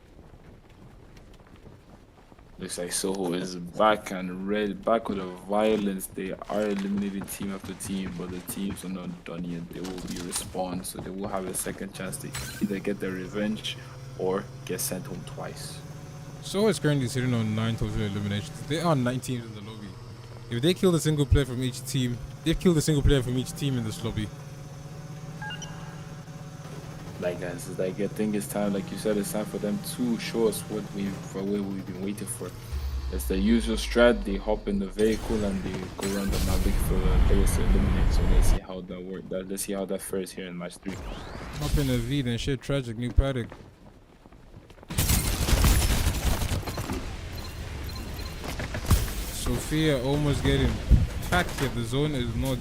Looks like Soho is back and back with a violence. They are eliminating team after team, but the teams are not done yet. They will be respawned, so they will have a second chance to either get their revenge or get sent home twice. Soho is currently sitting on 9 total eliminations. There are 9 teams in the lobby. If they kill a single player from each team, they've killed a single player from each team in this lobby. Like guys, I think it's time, like you said, it's time for them to show us what we've been waiting for. It's the usual strat. They hop in the vehicle and they go around the map looking for the players to eliminate. So let's see how that works. Let's see how that fares here in match 3. Hop in a V, then shit tragic, new paddock. Sophia almost getting packed here. The zone is not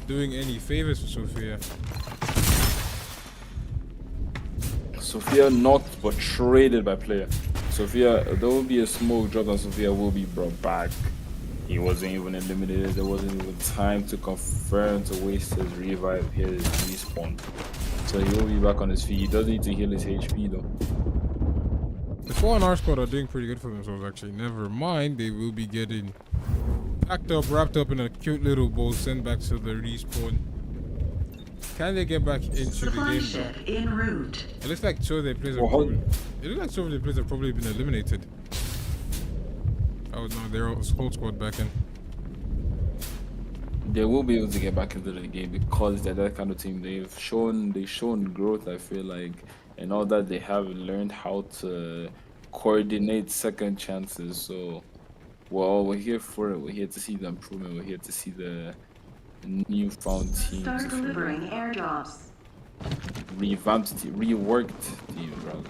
doing any favors for Sophia. Sophia not but traded by player. Sophia, there will be a smoke drop and Sophia will be brought back. He wasn't even eliminated. There wasn't even time to confirm to waste his revive, his respawn. So he will be back on his feet. He does need to heal his HP though. The 4 on our squad are doing pretty good for themselves actually. Never mind, they will be getting packed up, wrapped up in a cute little bowl, sent back to the respawn. Can they get back into Supply the game ship though? en route. It looks like 2 of their players have probably, it looks like 2 of their players have probably been eliminated. Oh no, they're all whole squad back in. They will be able to get back into the game because they're that kind of team. They've shown growth, I feel like, and all that. They have learned how to coordinate second chances. So Well, we're here for it. We're here to see the improvement. We're here to see the newfound teams, Start if you will. delivering airdrops. Revamped team, reworked teams, rather.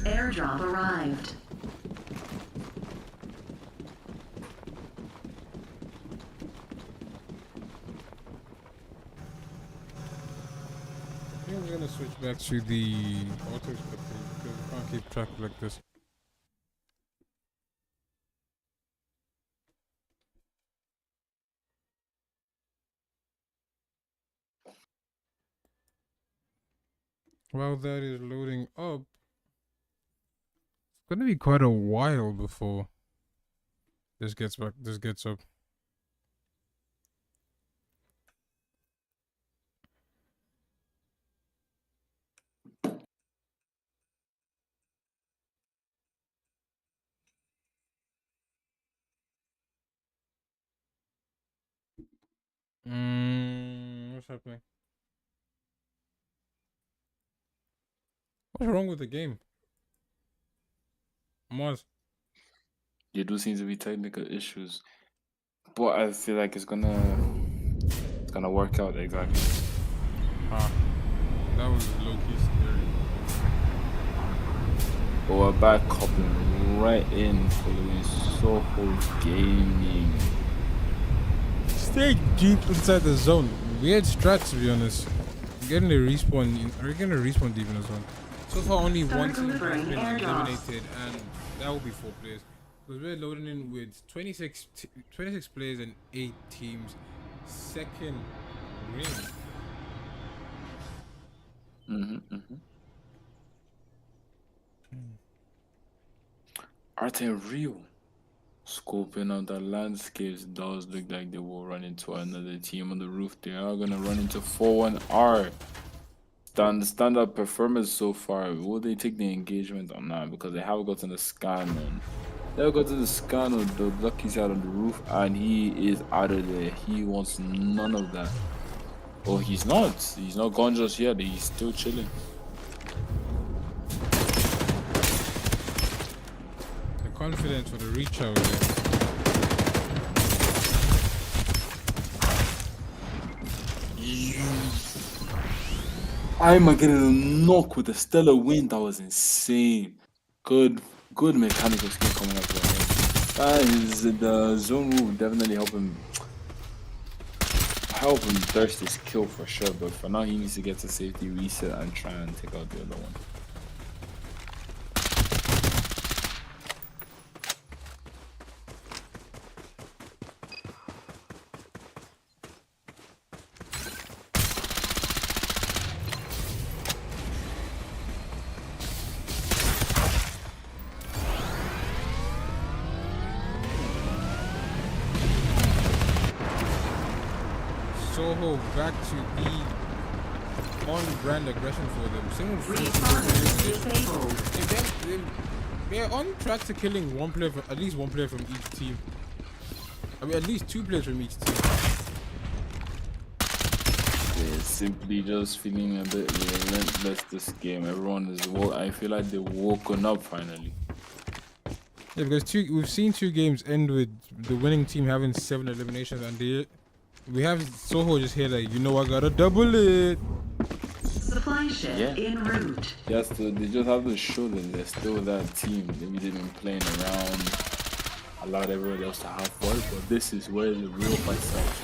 Airdrop arrived. I think I'm gonna switch back to the auto spectator because I can't keep track like this. While that is loading up, it's gonna be quite a while before this gets back. This gets up. What's happening? What's wrong with the game? Mars. There do seem to be technical issues, but I feel like it's gonna work out exactly. Ah, that was low key scary. But we're back coupling right in following Soho Gaming. Stay deep inside the zone. Weird strat, to be honest. Getting a respawn. Are you gonna respawn deep in the zone? So far, only one team has been eliminated, and that will be 4 players. Because we're loading in with 26 players and 8 teams. Second ring. Arte Rio. Scoping out the landscapes, does look like they will run into another team on the roof. They are gonna run into 4-1R. Standard performance so far. Will they take the engagement or not? Because they haven't gotten the scan on. They'll go to the scan on the Lucky's out on the roof, and he is out of there. He wants none of that. Oh, he's not. He's not gone just yet. He's still chilling. The confidence for the reach out there. I'm getting a knock with a stellar wind. That was insane. Good mechanical skill coming up there. The zone rule will definitely help him thirst his kill for sure. But for now, he needs to get to safety reset and try and take out the other one. Soho back to be on-brand aggression for them. Single they're on track to killing one player, at least one player from each team. I mean, at least 2 players from each team. They're simply just feeling a bit relentless this game. Everyone is I feel like they've woken up finally. Yeah, because we've seen 2 games end with the winning team having 7 eliminations, and we have Soho just here like, I gotta double it. Supply ship en route. Yes, they just have to show that they're still that team. Maybe they've been playing around, allowed everyone else to have fun, but this is where the real fight starts.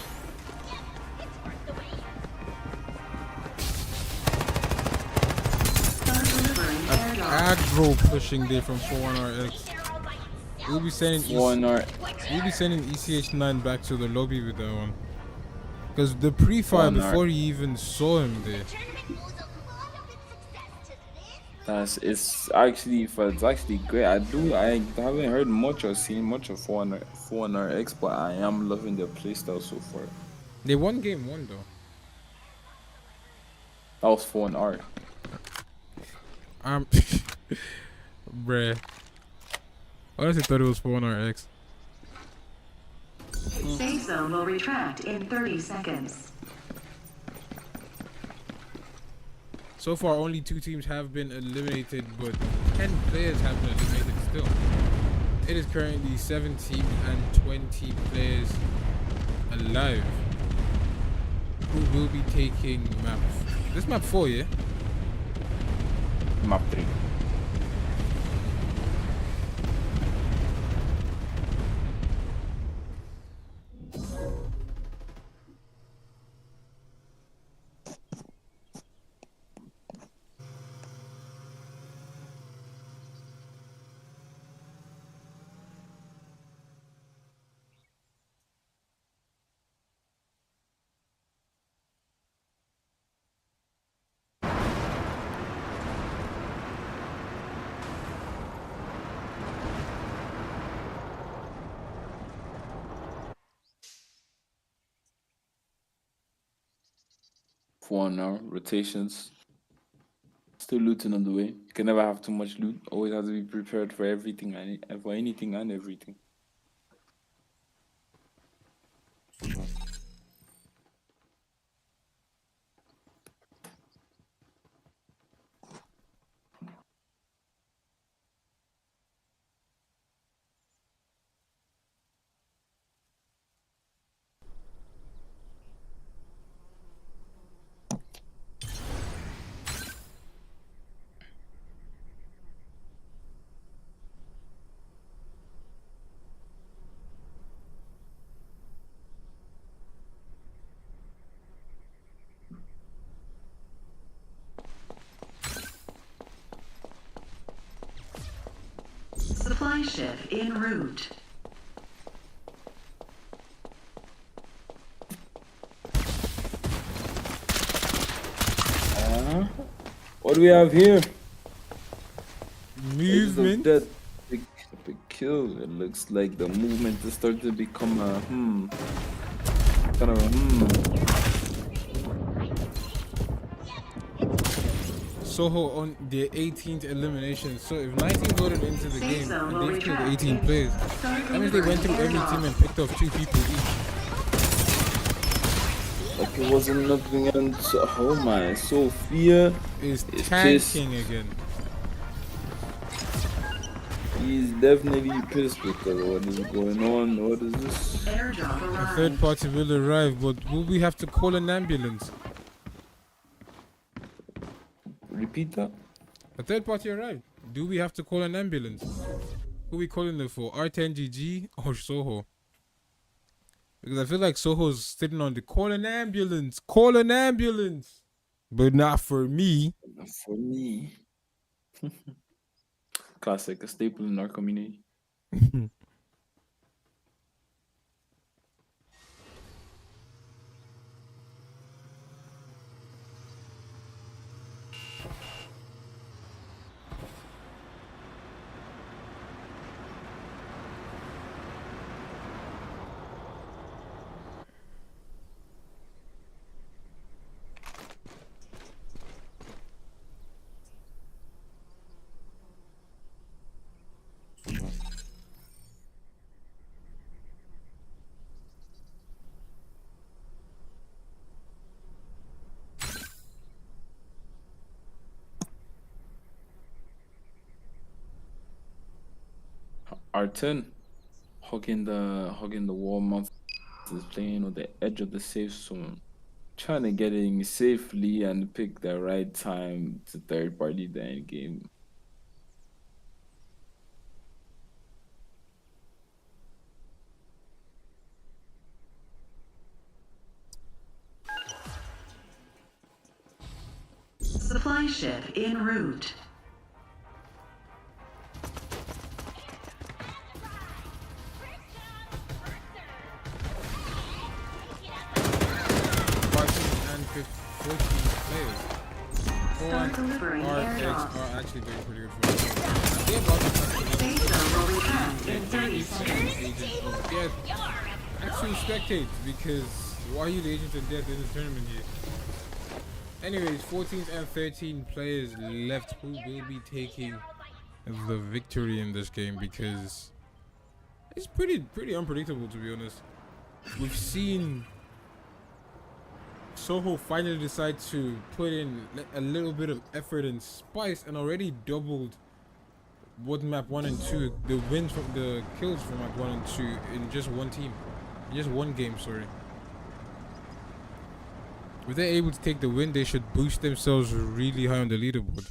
Aggro pushing there from 4-1RX. We'll be sending ECH9 back to the lobby with that one. Because the pre-fire before he even saw him there. It's actually great. I haven't heard much or seen much of 4-1RX, but I am loving their playstyle so far. They won game 1 though. That was 4-1R. Bruh. I honestly thought it was 4-1RX. Safe zone will retract in 30 seconds. So far, only 2 teams have been eliminated, but 10 players have been eliminated still. It is currently 17 and 20 players alive who will be taking this map 4, yeah? Map 3. For 1 hour rotations. Still looting on the way. You can never have too much loot. Always have to be prepared for everything and for anything and everything. Supply ship en route. What do we have here? Movement. That big kill. It looks like the movement is starting to become a kind of a Soho on their 18th elimination. So if 19 voted into the Safe game zone and will they've killed retract 18 in- players, Start that means they went through every airdrop. team and picked off 2 people each. like it wasn't nothing else. Oh my, Sophia Is is tanking again. He's definitely pissed because what is going on? What is this? Airdrop A arrived. third party will arrive, but will we have to call an ambulance? Repeat that. A third party arrived. Do we have to call an ambulance? Who we calling it for? R10GG or Soho? Because I feel like Soho's sitting on the call an ambulance, but not for me. For me. Classic, a staple in our community. R10 hugging the wall monster is playing on the edge of the safe zone, trying to get in safely and pick the right time to third party the end game. Supply ship en route. And 14 players. Start delivering airdrops. Are actually doing pretty good for us. They're about to touch the Safe zone will retract in 30 seconds. agent of death. Actually spectate, because why are you the agent of death in this tournament here? Anyways, 14 and 13 players left who will be taking the victory in this game, because it's pretty unpredictable, to be honest. we've seen Soho finally decide to put in a little bit of effort and spice, and already doubled what map 1 and 2, the wins from the kills from map 1 and 2 in just one team, in just one game. Sorry. If they're able to take the win, they should boost themselves really high on the leaderboard.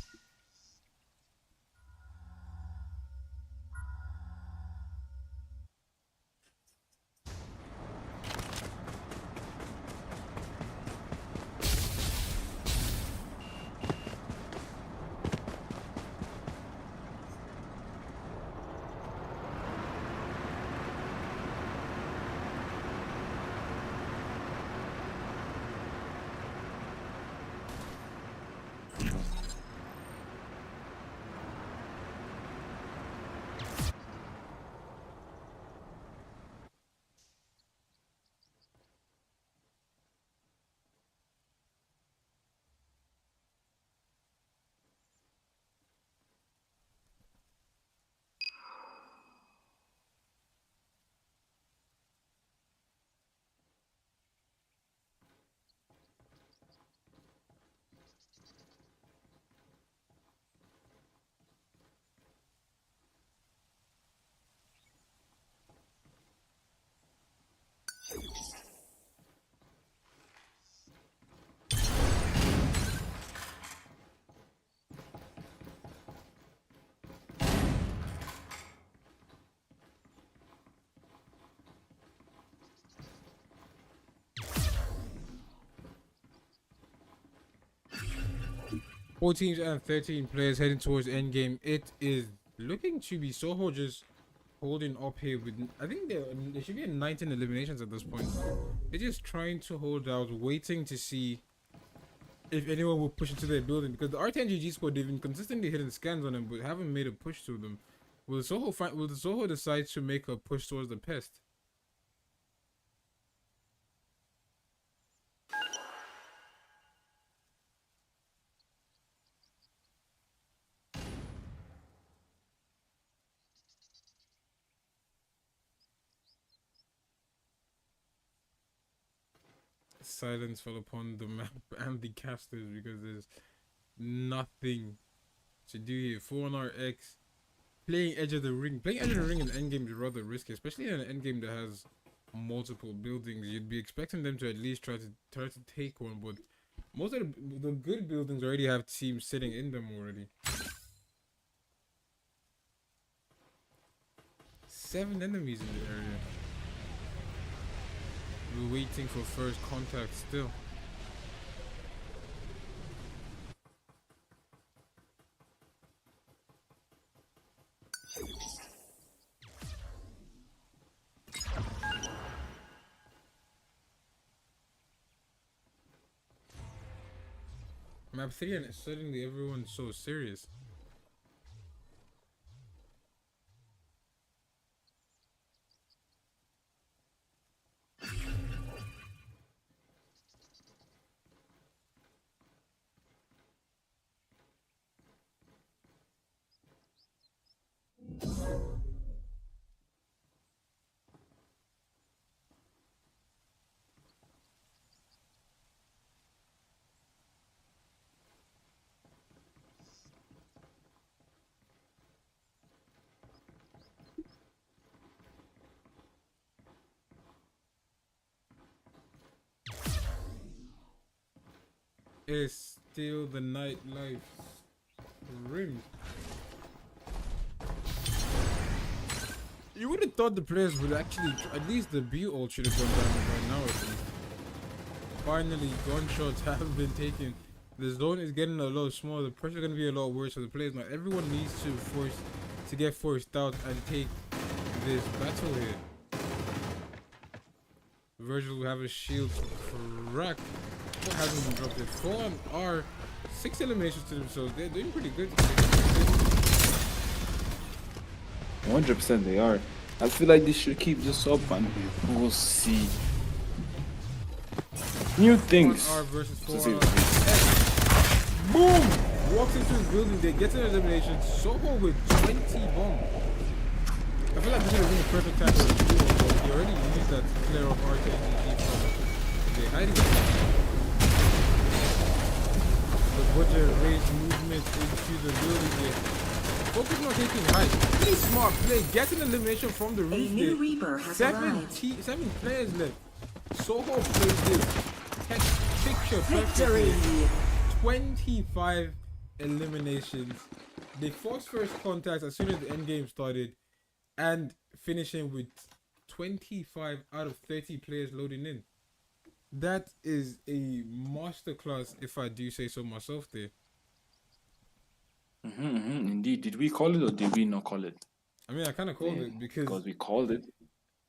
Four teams and 13 players heading towards endgame. It is looking to be Soho just holding up here with, I think there should be 19 eliminations at this point. They're just trying to hold out, waiting to see if anyone will push into their building, because the R10GG squad, they've been consistently hitting scans on them but haven't made a push to them. Will Soho decide to make a push towards the pest? Silence fell upon the map and the casters because there's nothing to do here. 4-RX playing Edge of the Ring. Playing Edge of the Ring in endgame is rather risky, especially in an endgame that has multiple buildings. You'd be expecting them to at least try to take one, but most of the good buildings already have teams sitting in them already. 7 enemies in the area. We're waiting for first contact still. Map 3, and suddenly everyone's so serious. Is still the nightlife rim. You would have thought the players would actually, at least the B ult should have gone down by now at least. Finally, gunshots have been taken. The zone is getting a lot smaller. The pressure is going to be a lot worse for the players now. Everyone needs to get forced out and take this battle here. Virgil will have a shield crack. What hasn't been dropped yet? 4-R, 6 eliminations to themselves. They're doing pretty good. 100% they are. I feel like they should keep this up and we'll see new things. 1R versus To see 4R. Boom! Walks into his building. They get an elimination. Soho with 20 bombs. I feel like this would have been the perfect time for a duo, but he already used that flare of RTNG from the hiding spot. The butcher raised movement into the building here. Focus on taking height. Pretty smart play. Getting elimination from the A roof new there. Reaper has arrived. 7 players left. Soho plays this. Picture Victory! perfectly. 25 eliminations. They forced first contacts as soon as the end game started, and finishing with 25 out of 30 players loading in. That is a masterclass, if I do say so myself. There, Indeed. Did we call it or did we not call it? I mean, I kind of called it because Because we called it.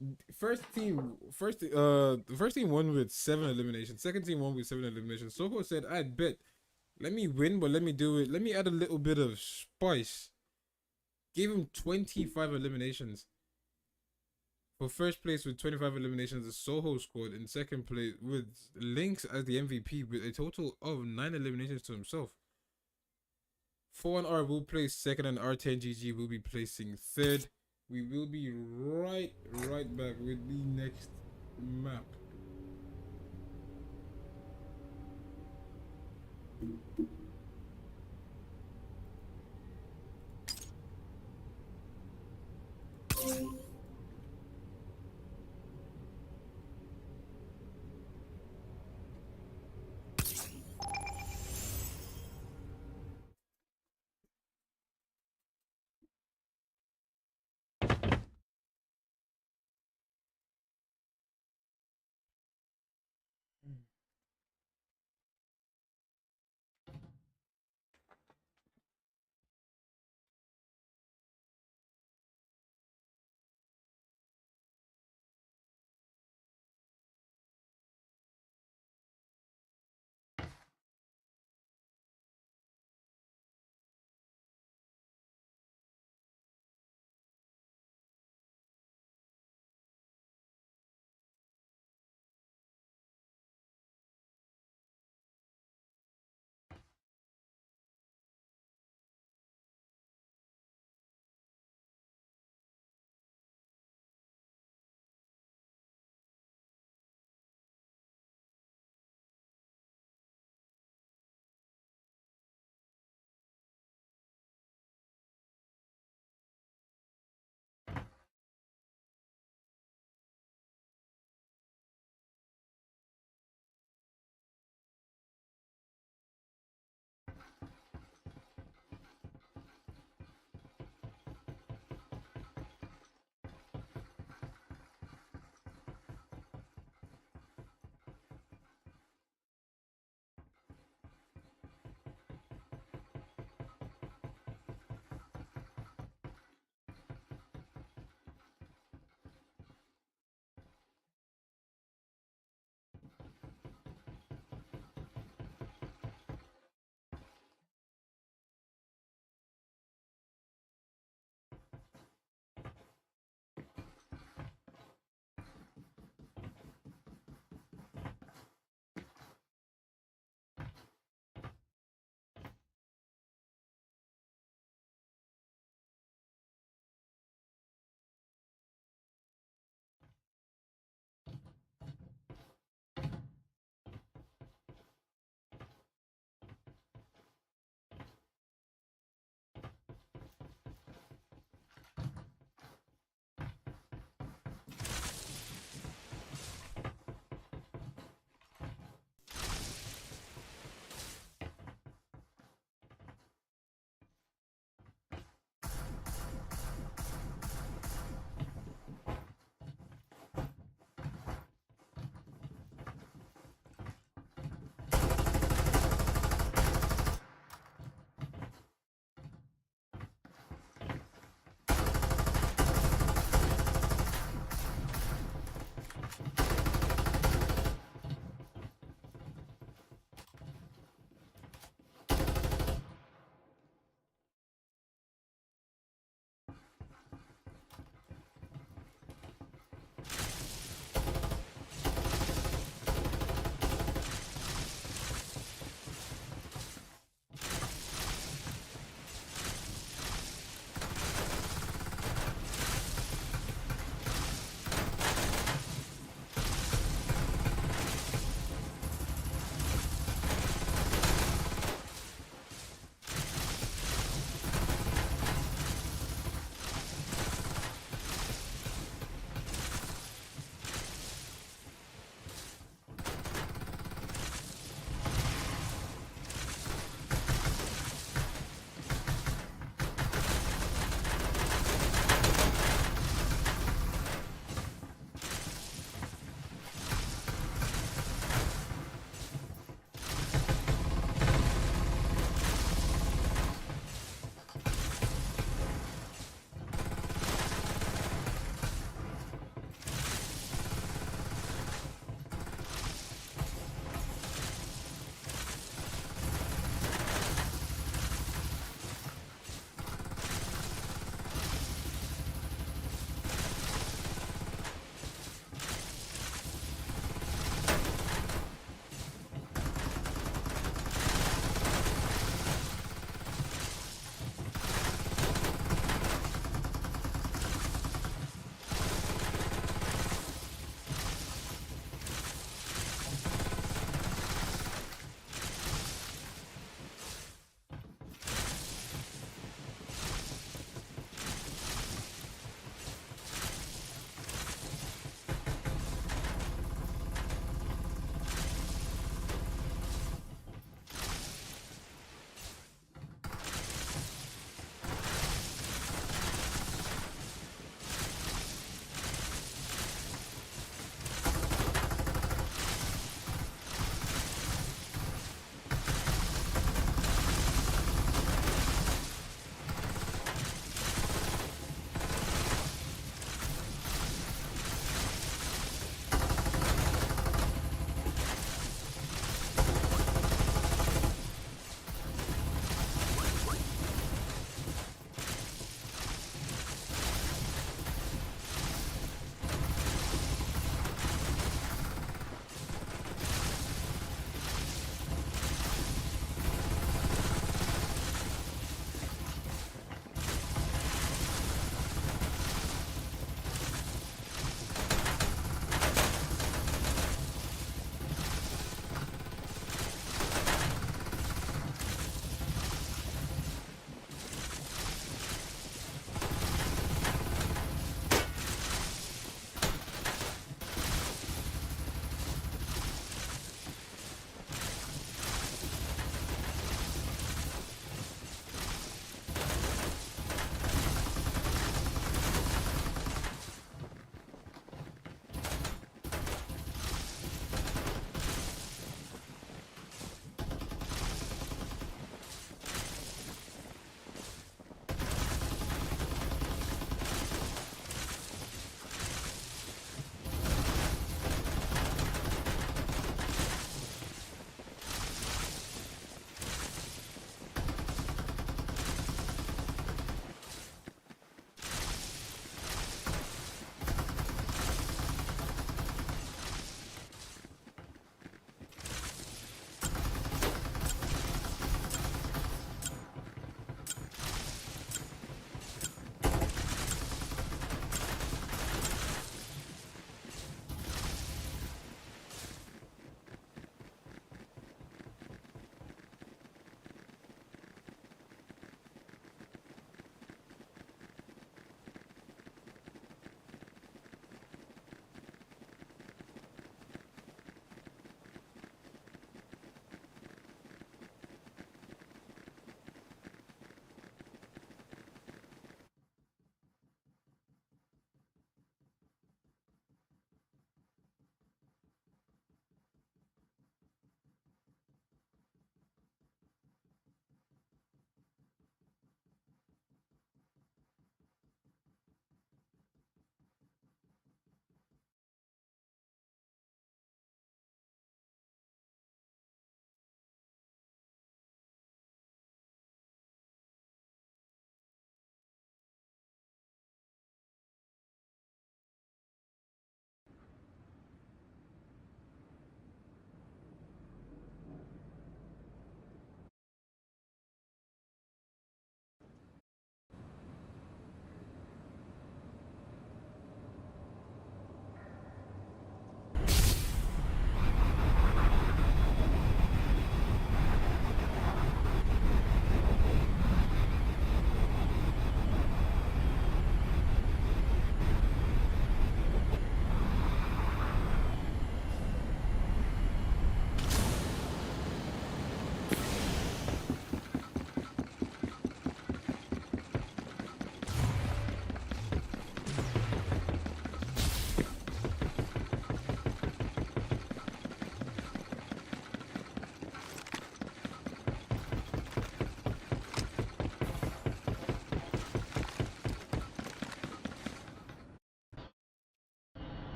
the first team won with 7 eliminations. Second team won with 7 eliminations. Soho said, "I bet, let me win, but let me do it. Let me add a little bit of spice." Gave him 25 eliminations. For first place with 25 eliminations, the Soho squad. In second place with Lynx as the MVP with a total of 9 eliminations to himself. 4-1R will place second and R10GG will be placing third. We will be right back with the next map.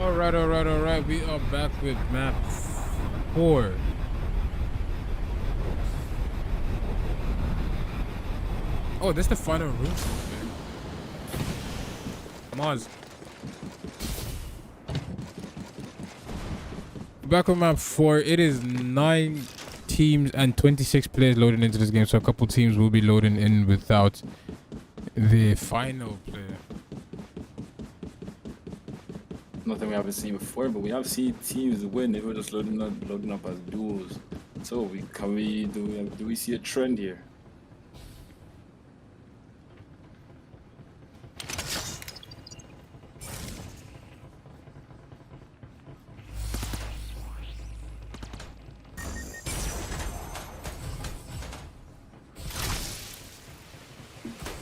Alright. We are back with map 4. Oh, this is the final room. Mars. Back on map 4. It is 9 teams and 26 players loading into this game. So a couple teams will be loading in without the final player. Nothing we haven't seen before, but we have seen teams win. They were just loading up as duels. So do we see a trend here?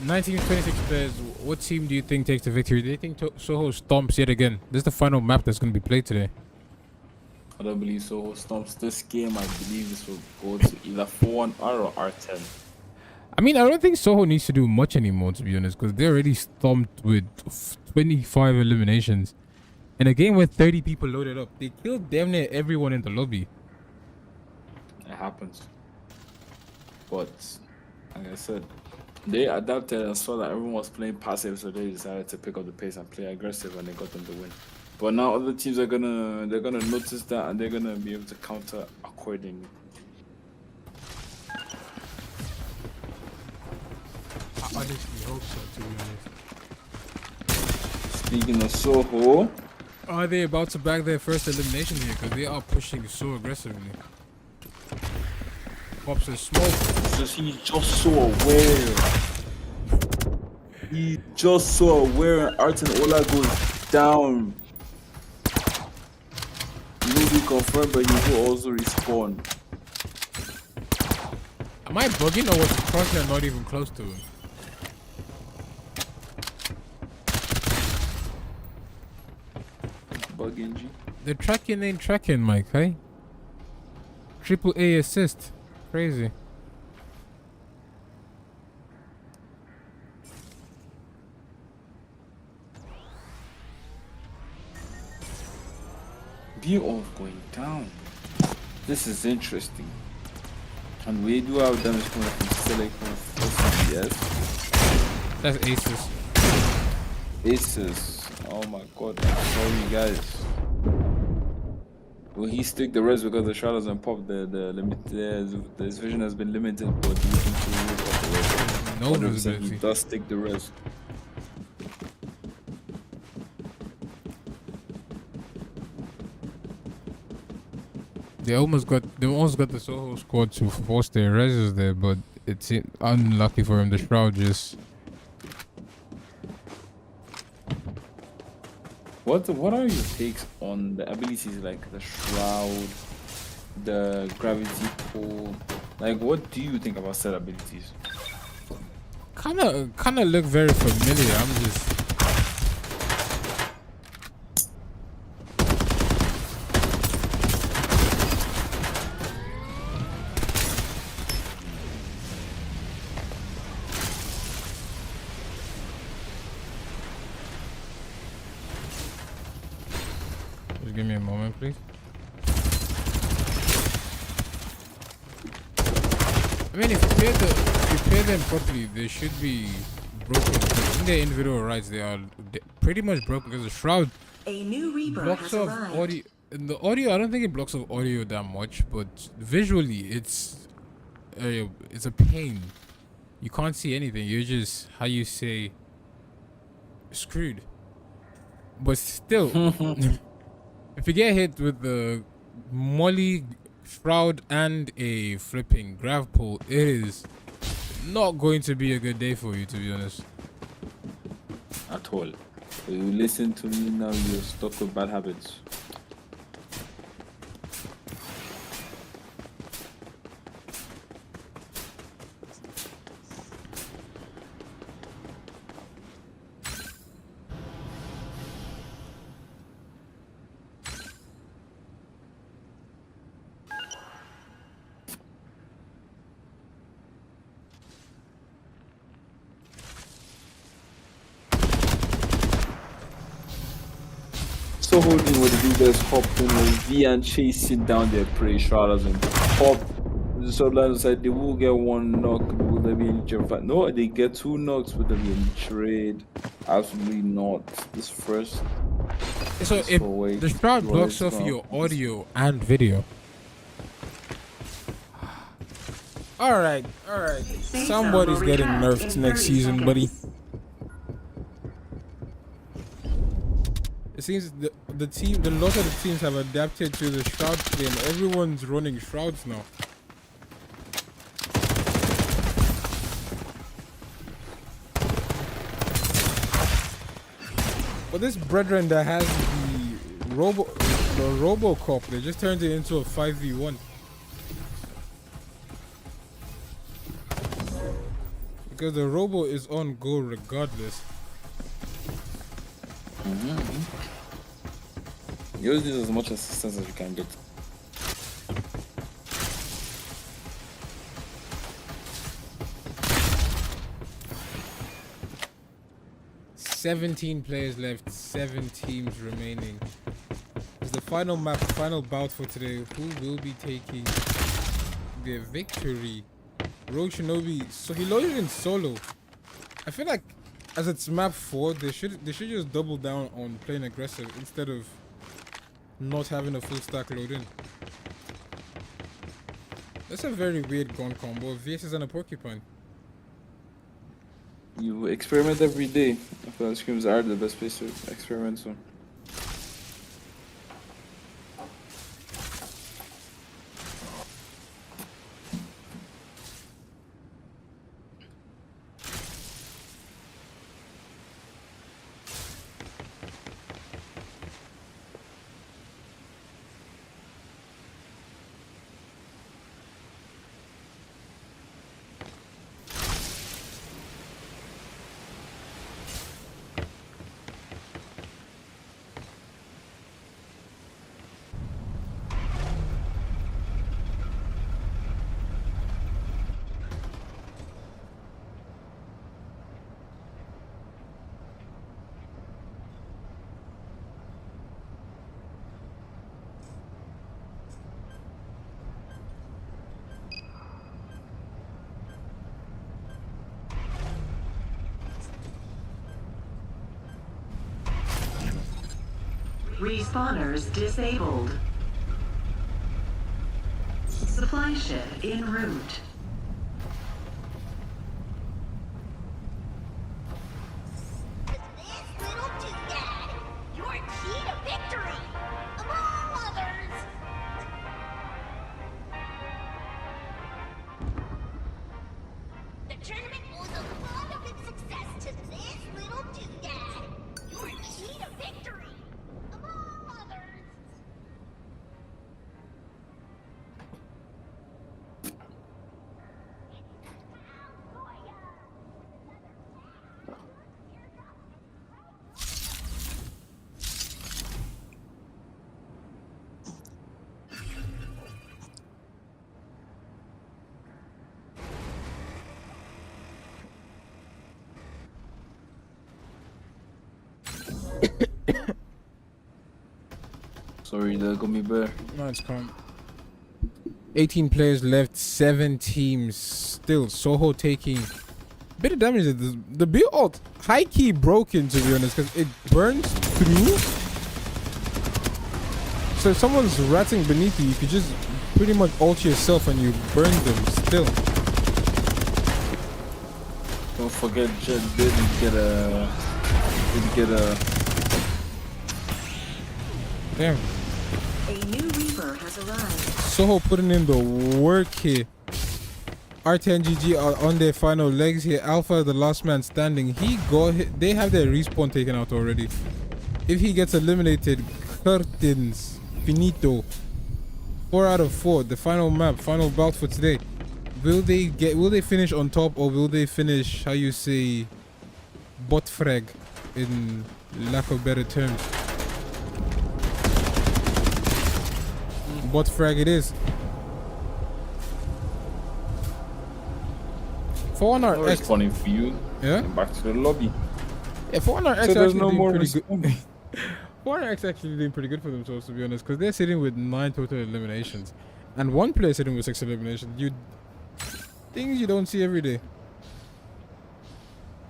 Nineteen 26 players. What team do you think takes the victory? Do you think Soho stomps yet again? This is the final map that's going to be played today. I don't believe Soho stomps this game. I believe this will go to either 4-1 or R10. I mean, I don't think Soho needs to do much anymore, to be honest, because they're already stomped with 25 eliminations. In a game with 30 people loaded up, they killed damn near everyone in the lobby. It happens. But, like I said, they adapted and saw that everyone was playing passive, so they decided to pick up the pace and play aggressive, and they got them to win. But now other teams are gonna notice that, and they're gonna be able to counter accordingly. I honestly hope so, to be honest. Speaking of Soho, Are they about to bag their first elimination here? Because they are pushing so aggressively. Pops and smoke. he's just so aware. He's just so aware, and Arten Ola goes down. He will be confirmed, but he will also respawn. Am I bugging or was the crosshair not even close to him? Bugging G. The tracking ain't tracking, Mike, hey? Triple A assist. Crazy. View of going down. This is interesting. And we do have damage coming from select from CPS. That's aces. Aces. Oh my god, I'm sorry guys. Will he stick the res because the shot doesn't pop? His vision has been limited, but do you think he will pop the res? No 100% visibility. he does stick the res. They almost got the Soho squad to force their reses there, but it's unlucky for him. The Shroud just... What are your takes on the abilities like the Shroud, the Gravity Pull? Like, what do you think about set abilities? Kinda look very familiar. I'm just... Just give me a moment, please. I mean, if you play them properly, they should be broken. In their individual rights, they are pretty much broken because the Shroud A new Reaper blocks has off arrived. audio. In the audio, I don't think it blocks off audio that much, but visually, it's a pain. You can't see anything. You're just, how you say, screwed. But still, if you get hit with the Molly, Shroud, and a flipping Grav Pull, it is not going to be a good day for you, to be honest. At all. You listen to me now, you're stuck with bad habits. so holding with the big guys hopping with V and chasing down their prey. Shrouders and hop. The Sunderland side, they will get one knock. Will there be any trade? No, they get 2 knocks. Will there be any trade? Absolutely not. This first. So if the Shroud blocks off your audio and video. Alright. Somebody's getting nerfed next season, buddy. It seems the lot of the teams have adapted to the Shroud play and everyone's running Shrouds now. But this brethren that has the Robocop, they just turned it into a 5v1. Because the Robo is on go regardless. You always need as much assistance as you can get. "17 players left, 7 teams remaining. It's the final map, final bout for today. Who will be taking the victory? Rogue Shinobi, so he loaded in solo. I feel like as it's map 4, they should just double down on playing aggressive instead of not having a full stack load in. That's a very weird gun combo. VS and a porcupine. You experiment every day. I feel like Scrims are the best place to experiment so. Respawners disabled. Supply ship en route. Sorry, the gummy bear. No, it's calm. 18 players left, 7 teams still. Soho taking a bit of damage. The build ult high key broken, to be honest, because it burns through. So if someone's ratting beneath you, you could just pretty much ult yourself and you burn them still. Don't forget, Jet didn't get a. Damn. A new Reaper has arrived. Soho putting in the work here. R10GG are on their final legs here. Alpha, the last man standing. They have their respawn taken out already. If he gets eliminated, curtains, finito. 4 out of 4. The final map, final bout for today. Will they finish on top, or will they finish, how you say, bot frag, in lack of better terms? Bot frag it is. 400X Respawning for you. Yeah. And back to the lobby. Yeah, 400X So there's actually no doing more pretty good. 4X actually doing pretty good for themselves, to be honest, because they're sitting with 9 total eliminations, and one player sitting with 6 eliminations. Things you don't see every day.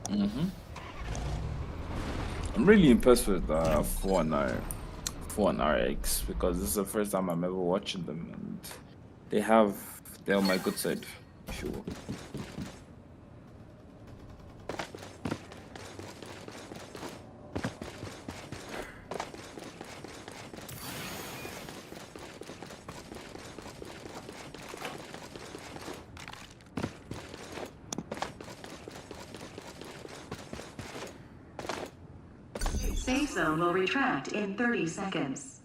I'm really impressed with 4RX because this is the first time I'm ever watching them, and they're on my good side, sure. Safe zone will retract in 30 seconds.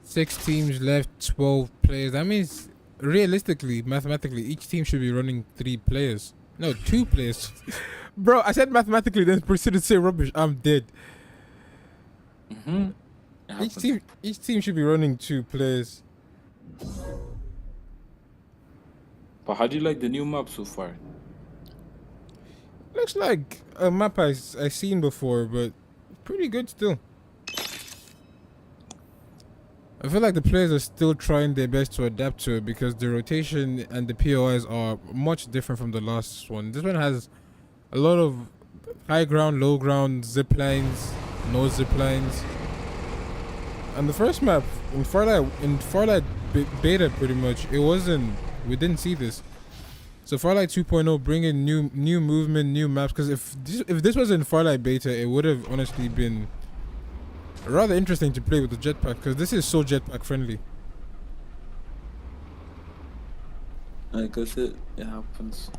Six teams left, 12 players. That means, realistically, mathematically, each team should be running 3 players. No, 2 players. Bro, I said mathematically, then proceeded to say rubbish. I'm dead. Each team should be running 2 players. But how do you like the new map so far? Looks like a map I've seen before, but pretty good still. I feel like the players are still trying their best to adapt to it because the rotation and the POIs are much different from the last one. This one has a lot of high ground, low ground, zip lines, no zip lines. And the first map in Farlight beta, pretty much, we didn't see this. So Farlight 2.0 bringing new movement, new maps. Because if this was in Farlight beta, it would have honestly been rather interesting to play with the jetpack, because this is so jetpack friendly. I guess it happens.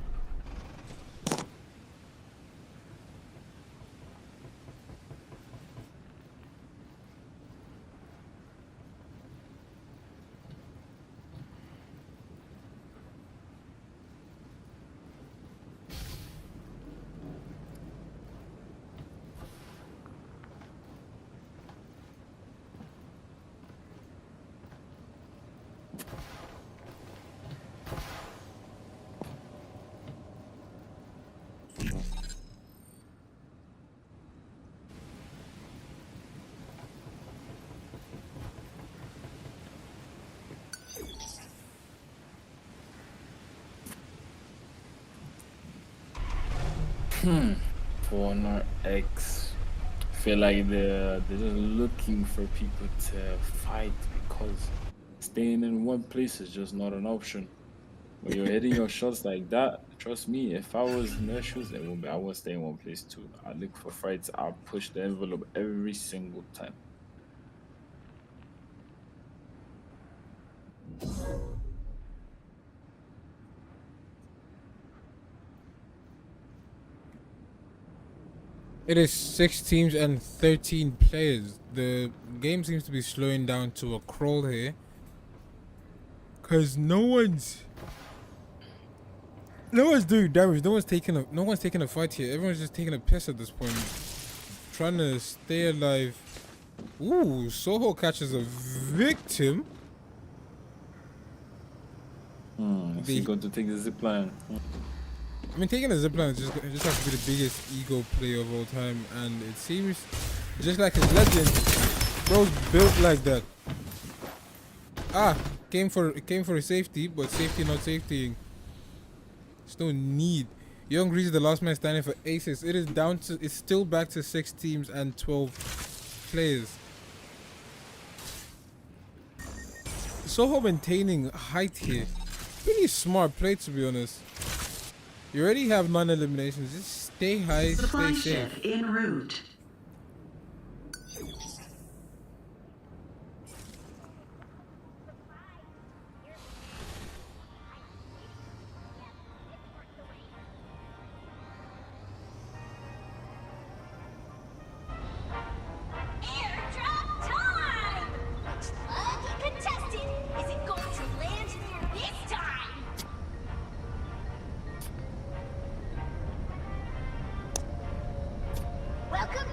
For X, feel like they're just looking for people to fight, because staying in one place is just not an option. When you're hitting your shots like that, trust me, if I was in their shoes, I would stay in one place too. I look for fights. I push the envelope every single time. It is 6 teams and 13 players. The game seems to be slowing down to a crawl here, cause no one's doing damage. No one's taking a fight here. Everyone's just taking a piss at this point, trying to stay alive. Ooh, Soho catches a victim. Is he going to take the zip line? I mean, taking a zipline is just has to be the biggest ego play of all time, and it seems just like his legend, bro's built like that. Came for safety, but safety not safetying. There's no need. Young Grease is the last man standing for aces. It's still back to 6 teams and 12 players. Soho maintaining height here. Pretty smart play, to be honest. You already have 9 eliminations. Just stay high, Supply stay safe. ship en route. Airdrop time! Lucky contestant isn't going to land there this time! Welcome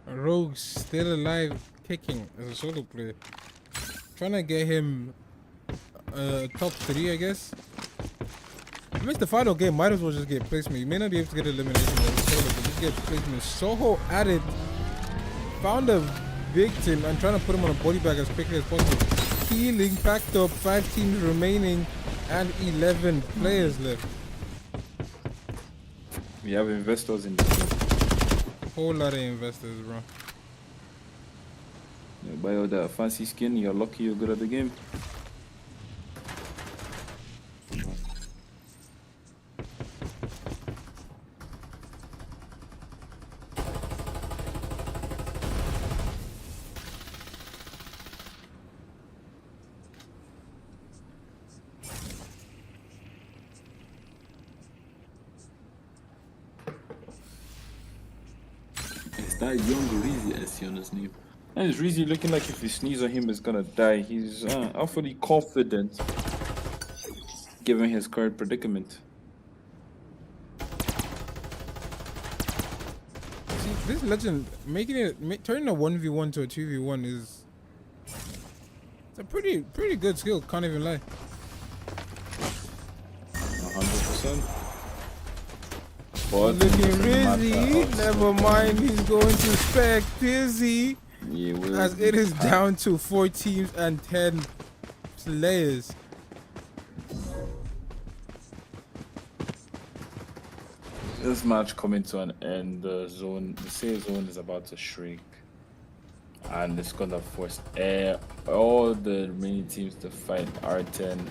Rogue still alive, kicking as a solo player. Trying to get him top 3, I guess. I missed the final game. Might as well just get placement. You may not be able to get elimination, but just get placement. Soho added, found a victim and trying to put him on a body bag as quickly as possible. Healing packed up, 5 teams remaining and 11 players left. We have investors in this game. Whole lot of investors, bro. You buy all that fancy skin, you're lucky you're good at the game. It's that young Rizzy I see on his name. And it's Rizzy looking like if you sneeze on him, it's gonna die. He's awfully confident given his current predicament. See, this legend making it turning a 1v1 to a 2v1 is it's a pretty good skill. Can't even lie. 100%. Look at Rizzy. Never mind. He's going to spec Dizzy. Yeah, As it is down to 4 teams and 10 players. This match coming to an end. The safe zone is about to shrink, and it's gonna force all the remaining teams to fight R10.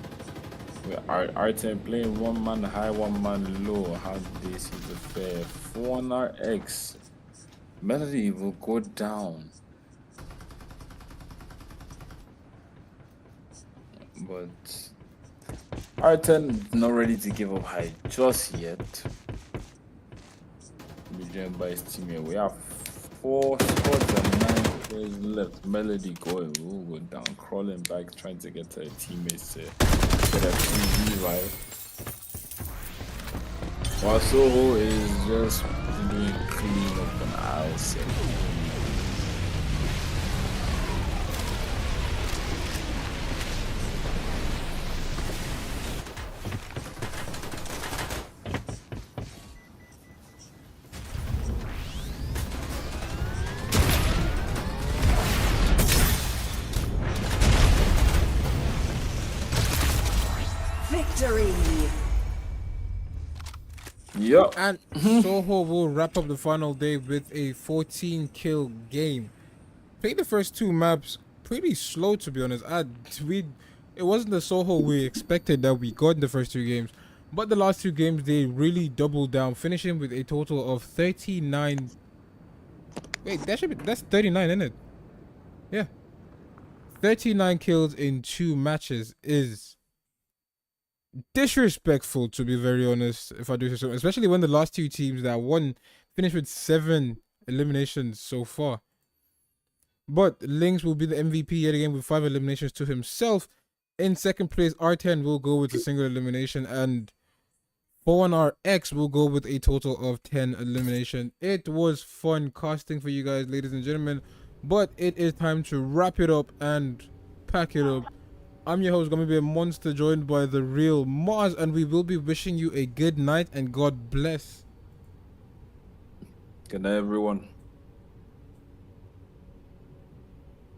With R10 playing 1 man high, 1 man low. How do they see the fair? 4RX. Melody will go down. But R10 not ready to give up high just yet. Be joined by his teammate. We have 4 spots and 9 players left. Melody going, will go down, crawling back, trying to get to her teammates to get a free revive. While Soho is just doing clean up on aisle 7. Victory! Yep. And Soho will wrap up the final day with a 14 kill game. Played the first 2 maps pretty slow, to be honest. It wasn't the Soho we expected that we got in the first 2 games, but the last 2 games they really doubled down, finishing with a total of 39. Wait, that's 39, isn't it? Yeah, 39 kills in 2 matches is disrespectful, to be very honest, if I do say so, especially when the last 2 teams that won finished with 7 eliminations so far. But Lynx will be the MVP yet again with 5 eliminations to himself. In second place, R10 will go with a single elimination, and 4RX will go with a total of 10 elimination. It was fun casting for you guys, ladies and gentlemen, but it is time to wrap it up and pack it up. I'm your host, Gummy Bear Monster, joined by the real Mars, and we will be wishing you a good night and God bless. Good night, everyone.